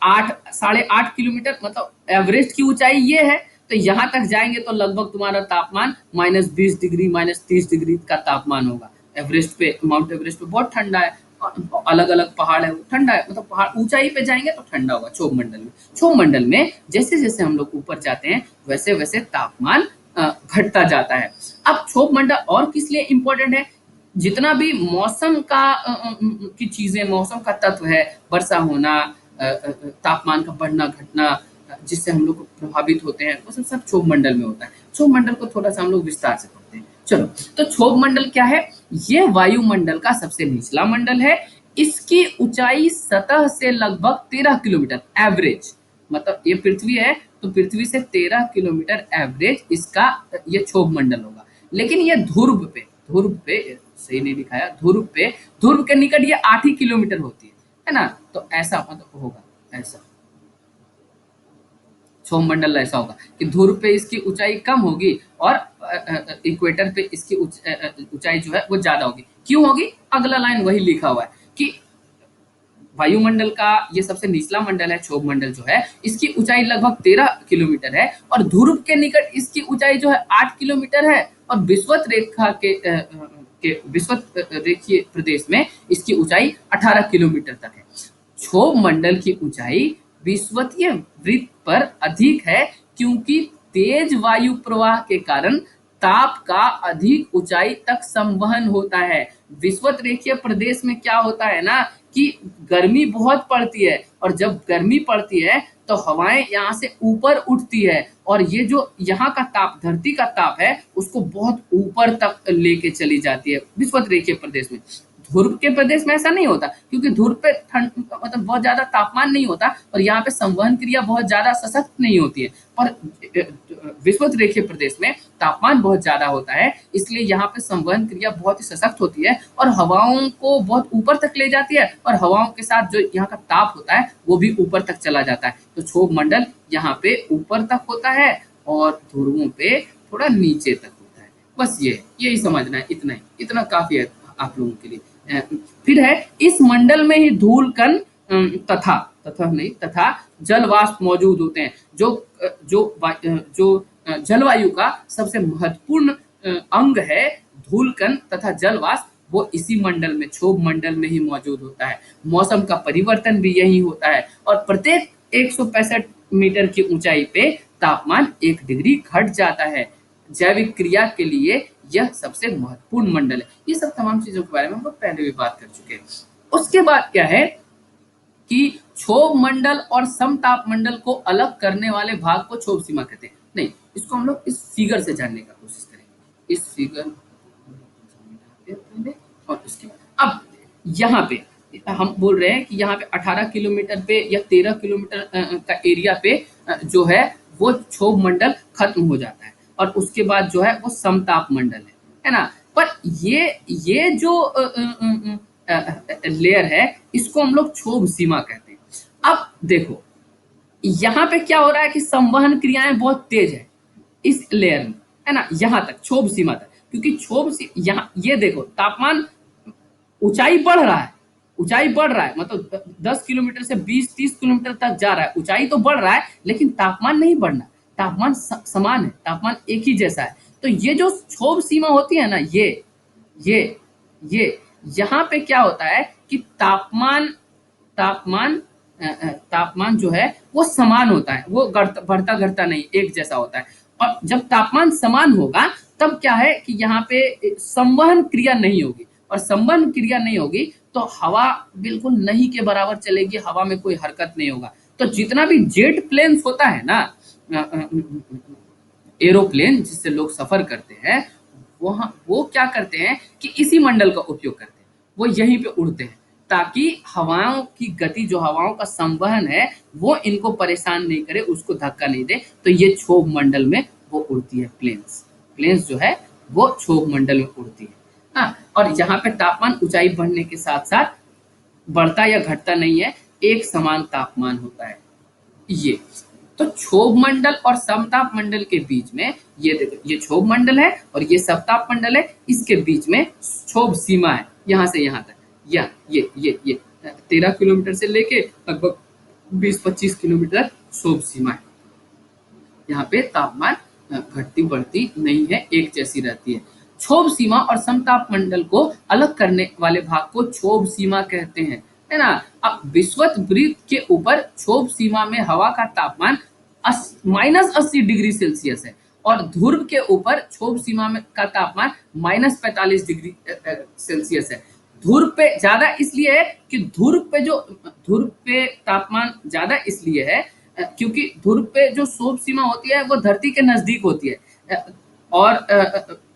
8 साढ़े 8 किलोमीटर मतलब एवरेस्ट की ऊंचाई ये है, तो यहाँ तक जाएंगे तो लगभग तुम्हारा तापमान -20 डिग्री, -30 डिग्री का तापमान होगा। एवरेस्ट पे, माउंट एवरेस्ट पे बहुत ठंडा है, अलग अलग पहाड़ है, ठंडा है, मतलब पहाड़ ऊंचाई पे जाएंगे तो ठंडा होगा। क्षोभ मंडल में, क्षोभ मंडल में जैसे जैसे हम लोग ऊपर जाते हैं वैसे वैसे तापमान घटता जाता है। अब क्षोभ मंडल और किस लिए इम्पोर्टेंट है, जितना भी मौसम का की चीजें, मौसम का तत्व है, वर्षा होना, तापमान का बढ़ना घटना, जिससे हम लोग प्रभावित होते हैं, वो सब क्षोभ मंडल में होता है। क्षोभ मंडल को थोड़ा सा हम लोग विस्तार से पढ़ते हैं। चलो, तो क्षोभ मंडल क्या है, ये वायुमंडल का सबसे निचला मंडल है। इसकी ऊंचाई सतह से लगभग 13 किलोमीटर एवरेज, मतलब ये पृथ्वी है तो पृथ्वी से 13 किलोमीटर एवरेज इसका ये क्षोभ मंडल होगा। लेकिन ये ध्रुव पे सही नहीं दिखाया, ध्रुव के निकट ये 8 ही किलोमीटर होती है ना, तो ऐसा मतलब होगा, ऐसा क्षोभ मंडल ऐसा होगा कि ध्रुव पे इसकी ऊंचाई कम होगी और इक्वेटर पे इसकी ऊंचाई जो है वो ज्यादा होगी। क्यों होगी, अगला लाइन वही लिखा हुआ है कि वायुमंडल का ये सबसे निचला मंडल है, क्षोभ मंडल जो है, इसकी ऊंचाई लगभग 13 किलोमीटर है और ध्रुव के निकट इसकी ऊंचाई जो है 8 किलोमीटर है, और विषुवत रेखा के विषुवत रेखीय प्रदेश में इसकी ऊंचाई 18 किलोमीटर तक है। क्षोभ मंडल की ऊंचाई विषुवतीय वृत्त पर अधिक है, क्योंकि तेज वायु प्रवाह के कारण ताप का अधिक ऊंचाई तक संवहन होता है। विषुवत रेखीय प्रदेश में क्या होता है ना कि गर्मी बहुत पड़ती है, और जब गर्मी पड़ती है तो हवाएं यहाँ से ऊपर उठती है, और ये जो यहाँ का ताप, धरती का ताप है, उसको बहुत ऊपर तक लेके चली जाती है विषुवत रेखीय प्रदेश में। ध्रुव के प्रदेश में ऐसा नहीं होता, क्योंकि ध्रुव पे ठंड मतलब बहुत ज्यादा तापमान नहीं होता और यहाँ पे संवहन क्रिया बहुत ज्यादा सशक्त नहीं होती है। पर विषुवत रेखीय प्रदेश में तापमान बहुत ज्यादा होता है, इसलिए यहाँ पे संवहन क्रिया बहुत ही सशक्त होती है और हवाओं को बहुत ऊपर तक ले जाती है, और हवाओं के साथ जो यहाँ का ताप होता है वो भी ऊपर तक चला जाता है। तो क्षोभ मंडल यहाँ पे ऊपर तक होता है और ध्रुवों पे थोड़ा नीचे तक होता है। बस यही समझना है, इतना काफी है आप लोगों के लिए। फिर है, इस मंडल में ही धूल कण तथा तथा नहीं तथा जलवाष्प मौजूद होते हैं। जो जलवायु का सबसे महत्वपूर्ण अंग है धूलकण तथा जलवाष्प, वो इसी मंडल में, क्षोभ मंडल में ही मौजूद होता है। मौसम का परिवर्तन भी यही होता है और प्रत्येक 165 मीटर की ऊंचाई पे तापमान 1 डिग्री घट जाता है। जैविक क्रिया के लिए यह सबसे महत्वपूर्ण मंडल है। ये सब तमाम चीजों के बारे में हम लोग पहले भी बात कर चुके हैं। उसके बाद क्या है कि क्षोभ मंडल और समताप मंडल को अलग करने वाले भाग को क्षोभ सीमा कहते हैं। नहीं, इसको हम लोग इस फिगर से जानने का कोशिश करेंगे। इस फिगर और इसके बाद अब यहाँ पे हम बोल रहे हैं कि यहाँ पे 18 किलोमीटर पे या 13 किलोमीटर का एरिया पे जो है वो क्षोभ मंडल खत्म हो जाता है और उसके बाद जो है वो समताप मंडल है ना। पर ये जो लेयर है इसको हम लोग क्षोभ सीमा कहते हैं। अब देखो यहाँ पे क्या हो रहा है कि संवहन क्रियाएं बहुत तेज है इस लेयर में, है ना, यहाँ तक क्षोभ सीमा तक, क्योंकि यहाँ ये देखो तापमान ऊंचाई बढ़ रहा है, मतलब 10 किलोमीटर से 20-30 किलोमीटर तक जा रहा है, ऊंचाई तो बढ़ रहा है लेकिन तापमान नहीं बढ़ना, तापमान समान है, तापमान एक ही जैसा है। तो ये जो क्षोभ सीमा होती है ना, ये यहाँ पे क्या होता है कि तापमान जो है वो समान होता है, वो बढ़ता घटता नहीं, एक जैसा होता है। और जब तापमान समान होगा तब क्या है कि यहाँ पे संवहन क्रिया नहीं होगी, और संवहन क्रिया नहीं होगी तो हवा बिल्कुल नहीं के बराबर चलेगी, हवा में कोई हरकत नहीं होगा। तो जितना भी जेट प्लेन्स होता है ना, एरोप्लेन जिससे लोग सफर करते हैं, वो क्या करते हैं कि इसी मंडल का उपयोग करते हैं, वो यहीं पे उड़ते हैं ताकि हवाओं की गति, जो हवाओं का संवहन है वो इनको परेशान नहीं करे, उसको धक्का नहीं दे। तो ये क्षोभ मंडल में वो उड़ती है, प्लेन्स जो है वो क्षोभ मंडल में उड़ती है। हाँ, और यहाँ पे तापमान ऊंचाई बढ़ने के साथ साथ बढ़ता या घटता नहीं है, एक समान तापमान होता है। ये तो क्षोभ मंडल और समताप मंडल के बीच में ये देखो, ये क्षोभ मंडल है और ये समताप मंडल है, इसके बीच में क्षोभ सीमा है, यहाँ से यहाँ तक, या ये 13 किलोमीटर से लेके लगभग 20-25 किलोमीटर क्षोभ सीमा है। यहाँ पे तापमान घटती बढ़ती नहीं है, एक जैसी रहती है। क्षोभ सीमा और समताप मंडल को अलग करने वाले भाग को क्षोभ सीमा कहते हैं, है ना। अब विषुवत के ऊपर क्षोभ सीमा में हवा का तापमान -80 डिग्री सेल्सियस है और ध्रुव के ऊपर क्षोभ सीमा में का तापमान -45 डिग्री सेल्सियस है। ध्रुव पे ज्यादा इसलिए है कि ध्रुव पे तापमान ज्यादा इसलिए है क्योंकि ध्रुव पे जो क्षोभ सीमा होती है वो धरती के नजदीक होती है और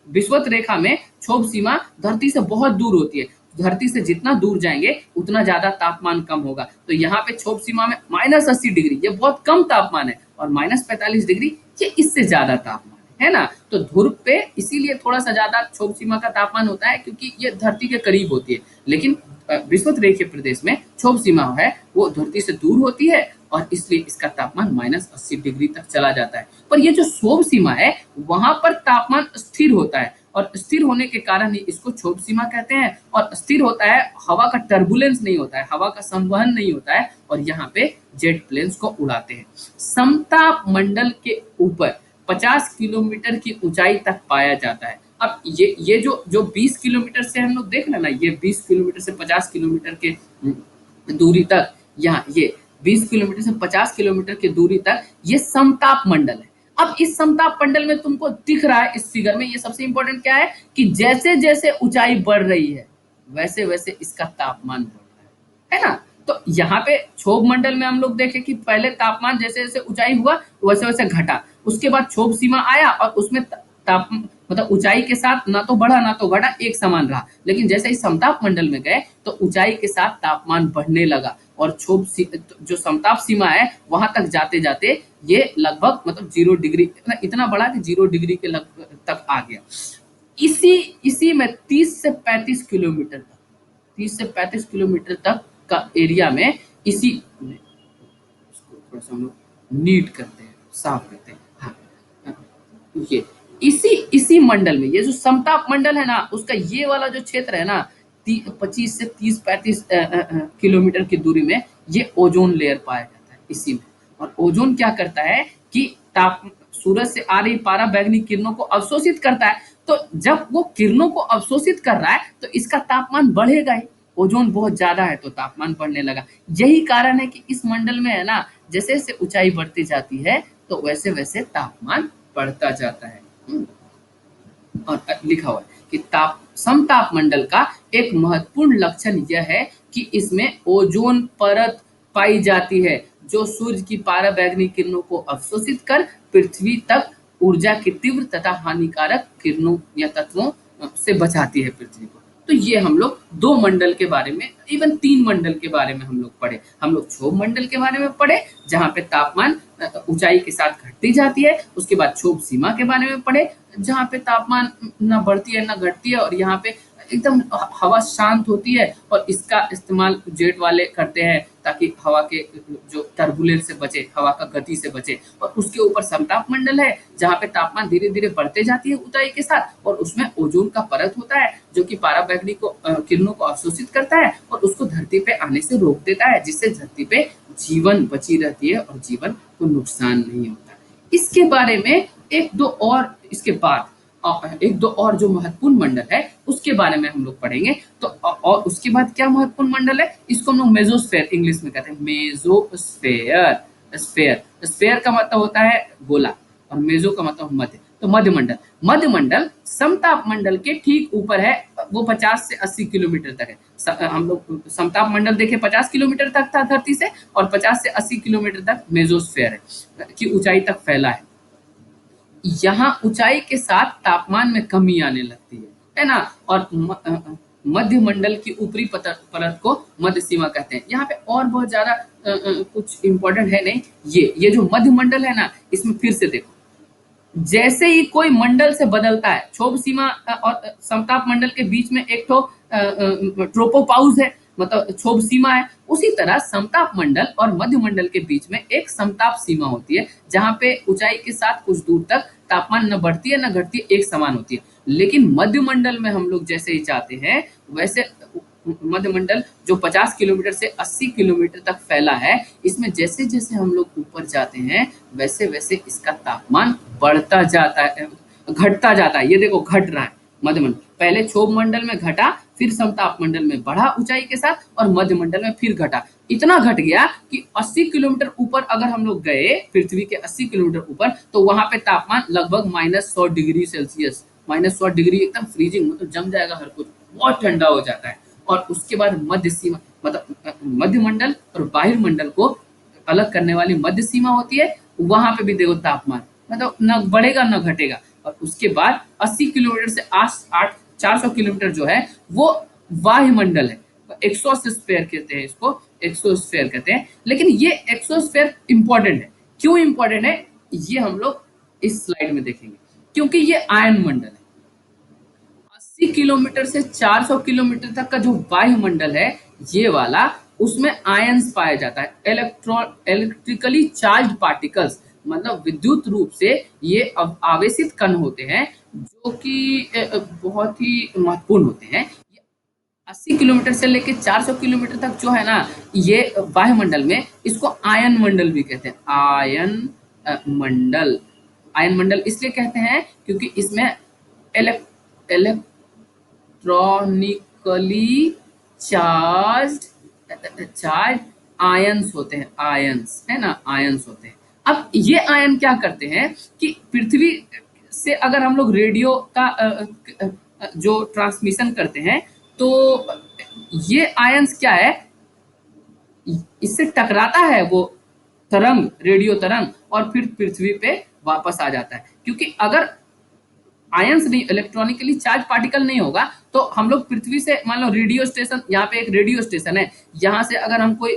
विषुवत रेखा में क्षोभ सीमा धरती से बहुत दूर होती है। धरती से जितना दूर जाएंगे उतना ज्यादा तापमान कम होगा। तो यहाँ पे क्षोभ सीमा में -80 डिग्री ये बहुत कम तापमान है और -45 डिग्री ये इससे ज्यादा तापमान है ना। तो ध्रुव पे इसीलिए थोड़ा सा ज्यादा क्षोभ सीमा का तापमान होता है क्योंकि ये धरती के करीब होती है, लेकिन विषुवत रेखीय प्रदेश में क्षोभ सीमा है वो धरती से दूर होती है और इसलिए इसका तापमान -80 डिग्री तक चला जाता है। पर ये जो क्षोभ सीमा है वहां पर तापमान स्थिर होता है और स्थिर होने के कारण ही इसको क्षोभ सीमा कहते हैं। और स्थिर होता है, हवा का टर्बुलेंस नहीं होता है, हवा का संवहन नहीं होता है और यहाँ पे जेट प्लेन्स को उड़ाते हैं। समताप मंडल के ऊपर 50 किलोमीटर की ऊंचाई तक पाया जाता है। अब ये जो 20 किलोमीटर से हम लोग देख रहे हैं ना, ये 20 किलोमीटर से 50 किलोमीटर के दूरी तक, यहाँ ये 20 किलोमीटर से 50 किलोमीटर की दूरी तक ये समताप मंडल है। अब इस समताप मंडल में तुमको दिख रहा है इस फिगर में, ये सबसे इंपॉर्टेंट क्या है कि जैसे जैसे ऊंचाई बढ़ रही है वैसे वैसे इसका तापमान बढ़ रहा है ना। तो यहाँ पे क्षोभ मंडल में हम लोग देखें कि पहले तापमान जैसे जैसे ऊंचाई हुआ वैसे वैसे घटा, उसके बाद क्षोभ सीमा आया और उसमें मतलब ऊंचाई के साथ ना तो बढ़ा ना तो घटा, एक समान रहा। लेकिन जैसे ही समताप मंडल में गए तो ऊंचाई के साथ तापमान बढ़ने लगा और जो समताप सीमा है वहां तक जाते जाते ये लगभग मतलब 0 डिग्री इतना बढ़ा कि 0 डिग्री के लगभग तक आ गया। इसी में 30 से 35 किलोमीटर तक का एरिया में इसी इसको थोड़ा सा हम लोग नीट करते हैं, साफ करते हैं। हाँ, ये इसी मंडल में, ये जो समताप मंडल है ना उसका ये वाला जो क्षेत्र है ना 25 से 30-35 किलोमीटर की दूरी में ये ओजोन लेयर पाया जाता है इसी में। और ओजोन क्या करता है कि ताप सूरज से आ रही पराबैंगनी किरणों को अवशोषित करता है। तो जब वो किरणों को अवशोषित कर रहा है तो इसका तापमान बढ़ेगा ही। ओजोन बहुत ज्यादा है तो तापमान बढ़ने लगा। यही कारण है कि इस मंडल में है ना, जैसे जैसे ऊंचाई बढ़ती जाती है तो वैसे वैसे तापमान बढ़ता जाता है। और लिखा हुआ है कि समताप मंडल का एक महत्वपूर्ण लक्षण यह है कि इसमें ओजोन परत पाई जाती है जो सूर्य की पराबैंगनी किरणों को अवशोषित कर पृथ्वी तक ऊर्जा की तीव्र तथा हानिकारक किरणों या तत्वों से बचाती है पृथ्वी को। तो ये हम लोग 2 मंडल के बारे में, इवन 3 मंडल के बारे में हम लोग पढ़े। हम लोग क्षोभ मंडल के बारे में पढ़े जहाँ पे तापमान ऊंचाई के साथ घटती जाती है। उसके बाद क्षोभ सीमा के बारे में पढ़े जहाँ पे तापमान ना बढ़ती है ना घटती है, और यहाँ पे एकदम हवा शांत होती है और इसका इस्तेमाल जेट वाले करते हैं ताकि हवा के जो टर्बुलेंस से बचे, हवा का गति से बचे। और उसके ऊपर समताप मंडल है जहाँ पे तापमान धीरे धीरे बढ़ते जाती है ऊंचाई के साथ, और उसमें ओजोन का परत होता है जो कि पराबैंगनी को किरणों को अवशोषित करता है और उसको धरती पे आने से रोक देता है, जिससे धरती पे जीवन बची रहती है और जीवन को नुकसान नहीं होता। इसके बारे में एक दो और इसके बाद एक दो और जो महत्वपूर्ण मंडल है उसके बारे में हम लोग पढ़ेंगे। तो और उसके बाद क्या महत्वपूर्ण मंडल है, इसको हम लोग मेसोस्फेयर इंग्लिश में कहते हैं। मेसोस्फेयर, स्फेयर, स्फेयर का मतलब होता है गोला और मेसो का मतलब मध्य। तो मध्य मंडल, मध्य मंडल समताप मंडल के ठीक ऊपर है। वो 50 से 80 किलोमीटर तक है। हम लोग समताप मंडल देखे 50 किलोमीटर तक था धरती से, और 50 से 80 किलोमीटर तक मेसोस्फेयर है की ऊंचाई तक फैला है। यहाँ ऊंचाई के साथ तापमान में कमी आने लगती है ना। और मध्य मंडल की ऊपरी परत को मध्य सीमा कहते हैं। यहाँ पे और बहुत ज्यादा कुछ इंपॉर्टेंट है नहीं। ये जो मध्य मंडल है ना, इसमें फिर से देखो, जैसे ही कोई मंडल से बदलता है, क्षोभ सीमा और समताप मंडल के बीच में एक तो ट्रोपोपाउस है, मतलब क्षोभ सीमा है। उसी तरह समताप मंडल और मध्य मंडल के बीच में एक समताप सीमा होती है जहां पे ऊंचाई के साथ कुछ दूर तक तापमान न बढ़ती है न घटती है, एक समान होती है। लेकिन मध्य मंडल में हम लोग जैसे ही चाहते हैं वैसे मध्य मंडल जो 50 किलोमीटर से 80 किलोमीटर तक फैला है, इसमें जैसे जैसे हम लोग ऊपर जाते हैं वैसे वैसे इसका तापमान बढ़ता जाता है, घटता जाता है। ये देखो घट रहा है मध्य मंडल। पहले क्षोभ मंडल में घटा, फिर समताप मंडल में बढ़ा ऊंचाई के साथ, और मध्य मंडल में फिर घटा। इतना घट गया कि 80 किलोमीटर ऊपर अगर हम लोग गए, पृथ्वी के 80 किलोमीटर ऊपर, तो वहां पे तापमान लगभग -100 डिग्री सेल्सियस, -100 डिग्री एकदम फ्रीजिंग, मतलब जम जाएगा हर कुछ, बहुत ठंडा हो जाता है। और उसके बाद मध्य सीमा, मतलब मध्य मंडल और बाह्य मंडल को अलग करने वाली मध्य सीमा होती है। वहां पे भी देखो तापमान मतलब न बढ़ेगा न घटेगा। और उसके बाद 80 किलोमीटर से 400 किलोमीटर जो है वो बाह्य मंडल है। एक्सोस्फीयर कहते हैं इसको, एक्सोस्फीयर कहते हैं। लेकिन ये एक्सोस्फीयर इंपॉर्टेंट है। क्यों इंपॉर्टेंट है ये हम लोग इस स्लाइड में देखेंगे, क्योंकि ये आयन मंडल है। 80 किलोमीटर से 400 किलोमीटर तक का जो वायुमंडल है ये वाला, उसमें आयंस पाया जाता है, इलेक्ट्रिकली चार्ज पार्टिकल्स, मतलब विद्युत रूप से ये आवेशित कण होते हैं जो कि बहुत ही महत्वपूर्ण होते हैं। 80 किलोमीटर से लेकर 400 किलोमीटर तक जो है ना, ये वायुमंडल में, इसको आयन मंडल भी कहते हैं। आयन मंडल, आयन मंडल इसलिए कहते हैं क्योंकि इसमें इलेक्ट्रॉनिकली चार्ज आयंस होते हैं, आयंस है ना, आयंस होते हैं। अब ये आयन क्या करते हैं कि पृथ्वी से अगर हम लोग रेडियो का जो ट्रांसमिशन करते हैं, तो ये आयंस क्या है, इससे टकराता है वो तरंग, रेडियो तरंग, और फिर पृथ्वी पे वापस आ जाता है। क्योंकि अगर आयंस नहीं, इलेक्ट्रॉनिकली चार्ज पार्टिकल नहीं होगा, तो हम लोग पृथ्वी से, मान लो रेडियो स्टेशन, यहाँ पे एक रेडियो स्टेशन है, यहाँ से अगर हम कोई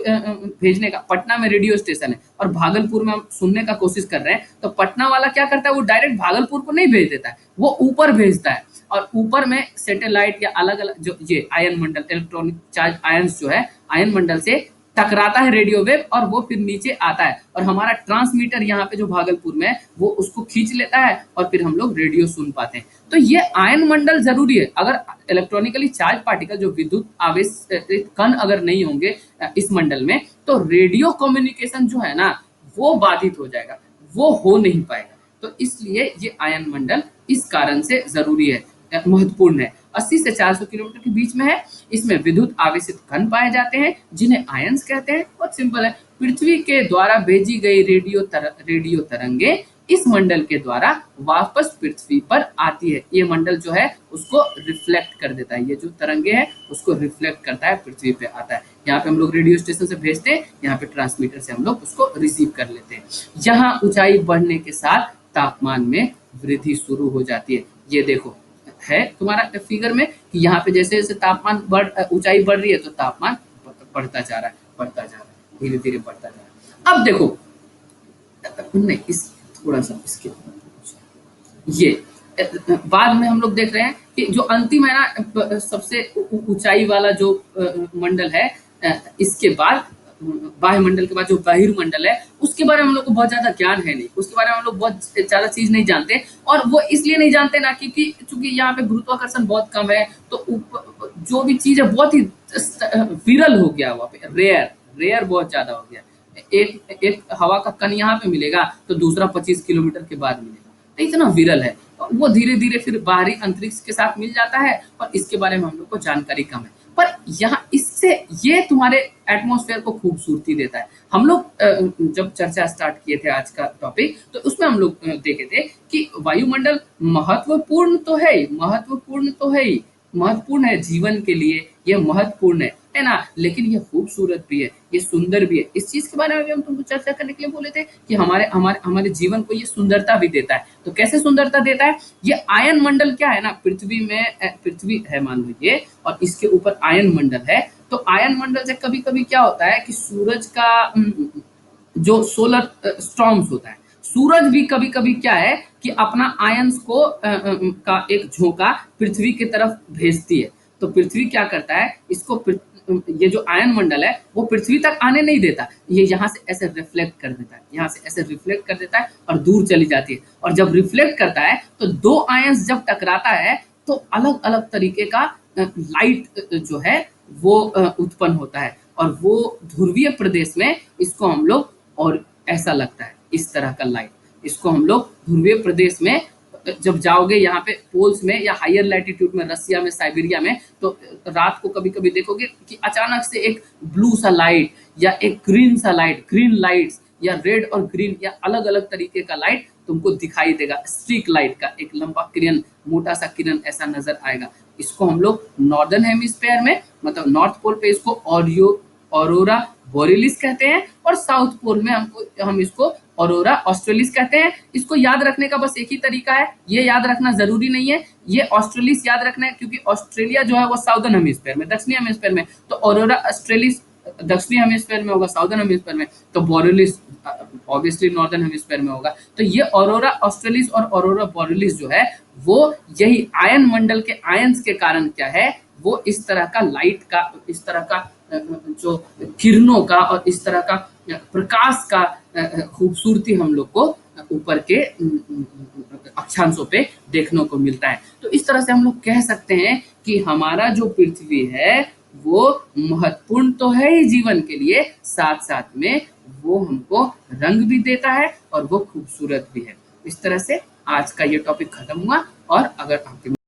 भेजने का, पटना में रेडियो स्टेशन है और भागलपुर में हम सुनने का कोशिश कर रहे हैं, तो पटना वाला क्या करता है, वो डायरेक्ट भागलपुर को नहीं भेज देता है, वो ऊपर भेजता है। और ऊपर में सैटेलाइट या अलग अलग जो ये आयन मंडल, इलेक्ट्रॉनिक चार्ज आयंस जो है, आयन मंडल से टकराता है रेडियो वेव और वो फिर नीचे आता है और हमारा ट्रांसमीटर यहाँ पे जो भागलपुर में है वो उसको खींच लेता है और फिर हम लोग रेडियो सुन पाते हैं। तो ये आयन मंडल जरूरी है। अगर इलेक्ट्रॉनिकली चार्ज पार्टिकल जो विद्युत आवेश कण अगर नहीं होंगे इस मंडल में, तो रेडियो कम्युनिकेशन जो है ना वो बाधित हो जाएगा, वो हो नहीं पाएगा। तो इसलिए ये आयन मंडल इस कारण से जरूरी है, महत्वपूर्ण है। 80 से 400 किलोमीटर के बीच में है। इसमें विद्युत आवेशित कण पाए जाते हैं जिन्हें आयंस कहते हैं। बहुत सिंपल है। पृथ्वी के द्वारा भेजी गई रेडियो तरंगे इस मंडल के द्वारा वापस पृथ्वी पर आती है। ये मंडल जो है उसको रिफ्लेक्ट कर देता है, ये जो तरंगे है उसको रिफ्लेक्ट करता है, पृथ्वी पे आता है। यहाँ पे हम लोग रेडियो स्टेशन से भेजते हैं, यहाँ पे ट्रांसमीटर से हम लोग उसको रिसीव कर लेते हैं। यहाँ ऊंचाई बढ़ने के साथ तापमान में वृद्धि शुरू हो जाती है। ये देखो है तुम्हारा फिगर में कि यहाँ पे जैसे जैसे तापमान ऊंचाई बढ़ रही है तो तापमान बढ़ता जा रहा है, धीरे धीरे बढ़ता जा रहा है। अब देखो नहीं, इस थोड़ा सा इसके ये बाद में हम लोग देख रहे हैं कि जो अंतिम है ना सबसे ऊंचाई वाला जो मंडल है, इसके बाद वायुमंडल के बाद जो बहिर्मंडल है उसके बारे में हम लोग को बहुत ज्यादा ज्ञान है नहीं, उसके बारे में हम लोग बहुत ज्यादा चीज नहीं जानते। और वो इसलिए नहीं जानते ना क्योंकि चूंकि यहाँ पे गुरुत्वाकर्षण बहुत कम है, तो जो भी चीज है बहुत ही विरल हो गया, वहाँ पे रेयर बहुत ज्यादा हो गया। एक हवा का कण यहाँ पे मिलेगा तो दूसरा 25 किलोमीटर के बाद मिलेगा, तो इतना विरल है। वो धीरे धीरे फिर बाहरी अंतरिक्ष के साथ मिल जाता है और इसके बारे में हम लोग को जानकारी कम है। पर यहाँ इससे ये तुम्हारे एटमॉस्फेयर को खूबसूरती देता है। हम लोग जब चर्चा स्टार्ट किए थे आज का टॉपिक, तो उसमें हम लोग देखे थे कि वायुमंडल महत्वपूर्ण है जीवन के लिए, ये महत्वपूर्ण है ना, लेकिन ये खूबसूरत भी है, ये सुंदर भी है। इस चीज के बारे में भी हम तुमको चर्चा करने के लिए बोले थे कि हमारे जीवन को ये सुंदरता भी देता है। तो कैसे सुंदरता देता है? ये आयन मंडल क्या है ना, पृथ्वी है मान लीजिए और इसके ऊपर आयन मंडल है। तो आयन मंडल से कभी कभी क्या होता है कि सूरज का जो सोलर स्टॉर्म्स होता है, सूरज भी कभी कभी क्या है कि अपना आयंस को का एक झोंका पृथ्वी की तरफ भेजती है। तो पृथ्वी क्या करता है, इसको ये जो आयन मंडल है वो पृथ्वी तक आने नहीं देता, ये यहाँ से ऐसे रिफ्लेक्ट कर देता है, यहाँ से ऐसे रिफ्लेक्ट कर देता है और दूर चली जाती है। और जब रिफ्लेक्ट करता है तो दो आयंस जब टकराता है तो अलग अलग तरीके का लाइट जो है वो उत्पन्न होता है। और वो ध्रुवीय प्रदेश में इसको हम लोग, और ऐसा लगता है इस तरह का लाइट, इसको हम लोग ध्रुवीय प्रदेश में जब जाओगे यहाँ पे पोल्स में या हायर लैटिट्यूड में, रसिया में, साइबेरिया में, तो रात को कभी कभी देखोगे कि अचानक से एक ब्लू सा लाइट या एक ग्रीन सा लाइट, ग्रीन लाइट्स या रेड और ग्रीन या अलग अलग तरीके का लाइट तुमको दिखाई देगा। स्ट्रीक लाइट का एक लंबा किरण, मोटा सा किरण ऐसा नजर आएगा। इसको हम लोग नॉर्दर्न हेमिस्फीयर में, मतलब नॉर्थ पोल पे इसको ऑरोरा बोरेलिस कहते हैं और साउथ पोल में हम इसको ऑरोरा ऑस्ट्रेलिस कहते हैं। इसको याद रखने का बस एक ही तरीका है, ये याद रखना जरूरी नहीं है, ये ऑस्ट्रेलिस याद रखना है क्योंकि ऑस्ट्रेलिया जो है वो साउदर्न हेमिस्फीयर में, दक्षिणी हेमिस्फीयर में, तो ऑरोरा ऑस्ट्रेलिस दक्षिणी हेमिस्फीयर में होगा, साउदर्न हेमिस्फीयर में, तो बोरेलिस ऑब्वियसली नॉर्दर्न हेमिस्फीयर में होगा। तो ये ऑरोरा ऑस्ट्रेलिस और ऑरोरा बोरेलिस जो है वो यही आयन मंडल के आयंस के कारण क्या है, वो इस तरह का लाइट का, इस तरह का जो किरणों का और इस तरह का प्रकाश का खूबसूरती हम लोग को ऊपर के अक्षांशों पे देखने को मिलता है। तो इस तरह से हम लोग कह सकते हैं कि हमारा जो पृथ्वी है वो महत्वपूर्ण तो है ही जीवन के लिए, साथ साथ में वो हमको रंग भी देता है और वो खूबसूरत भी है। इस तरह से आज का ये टॉपिक खत्म हुआ। और अगर आपके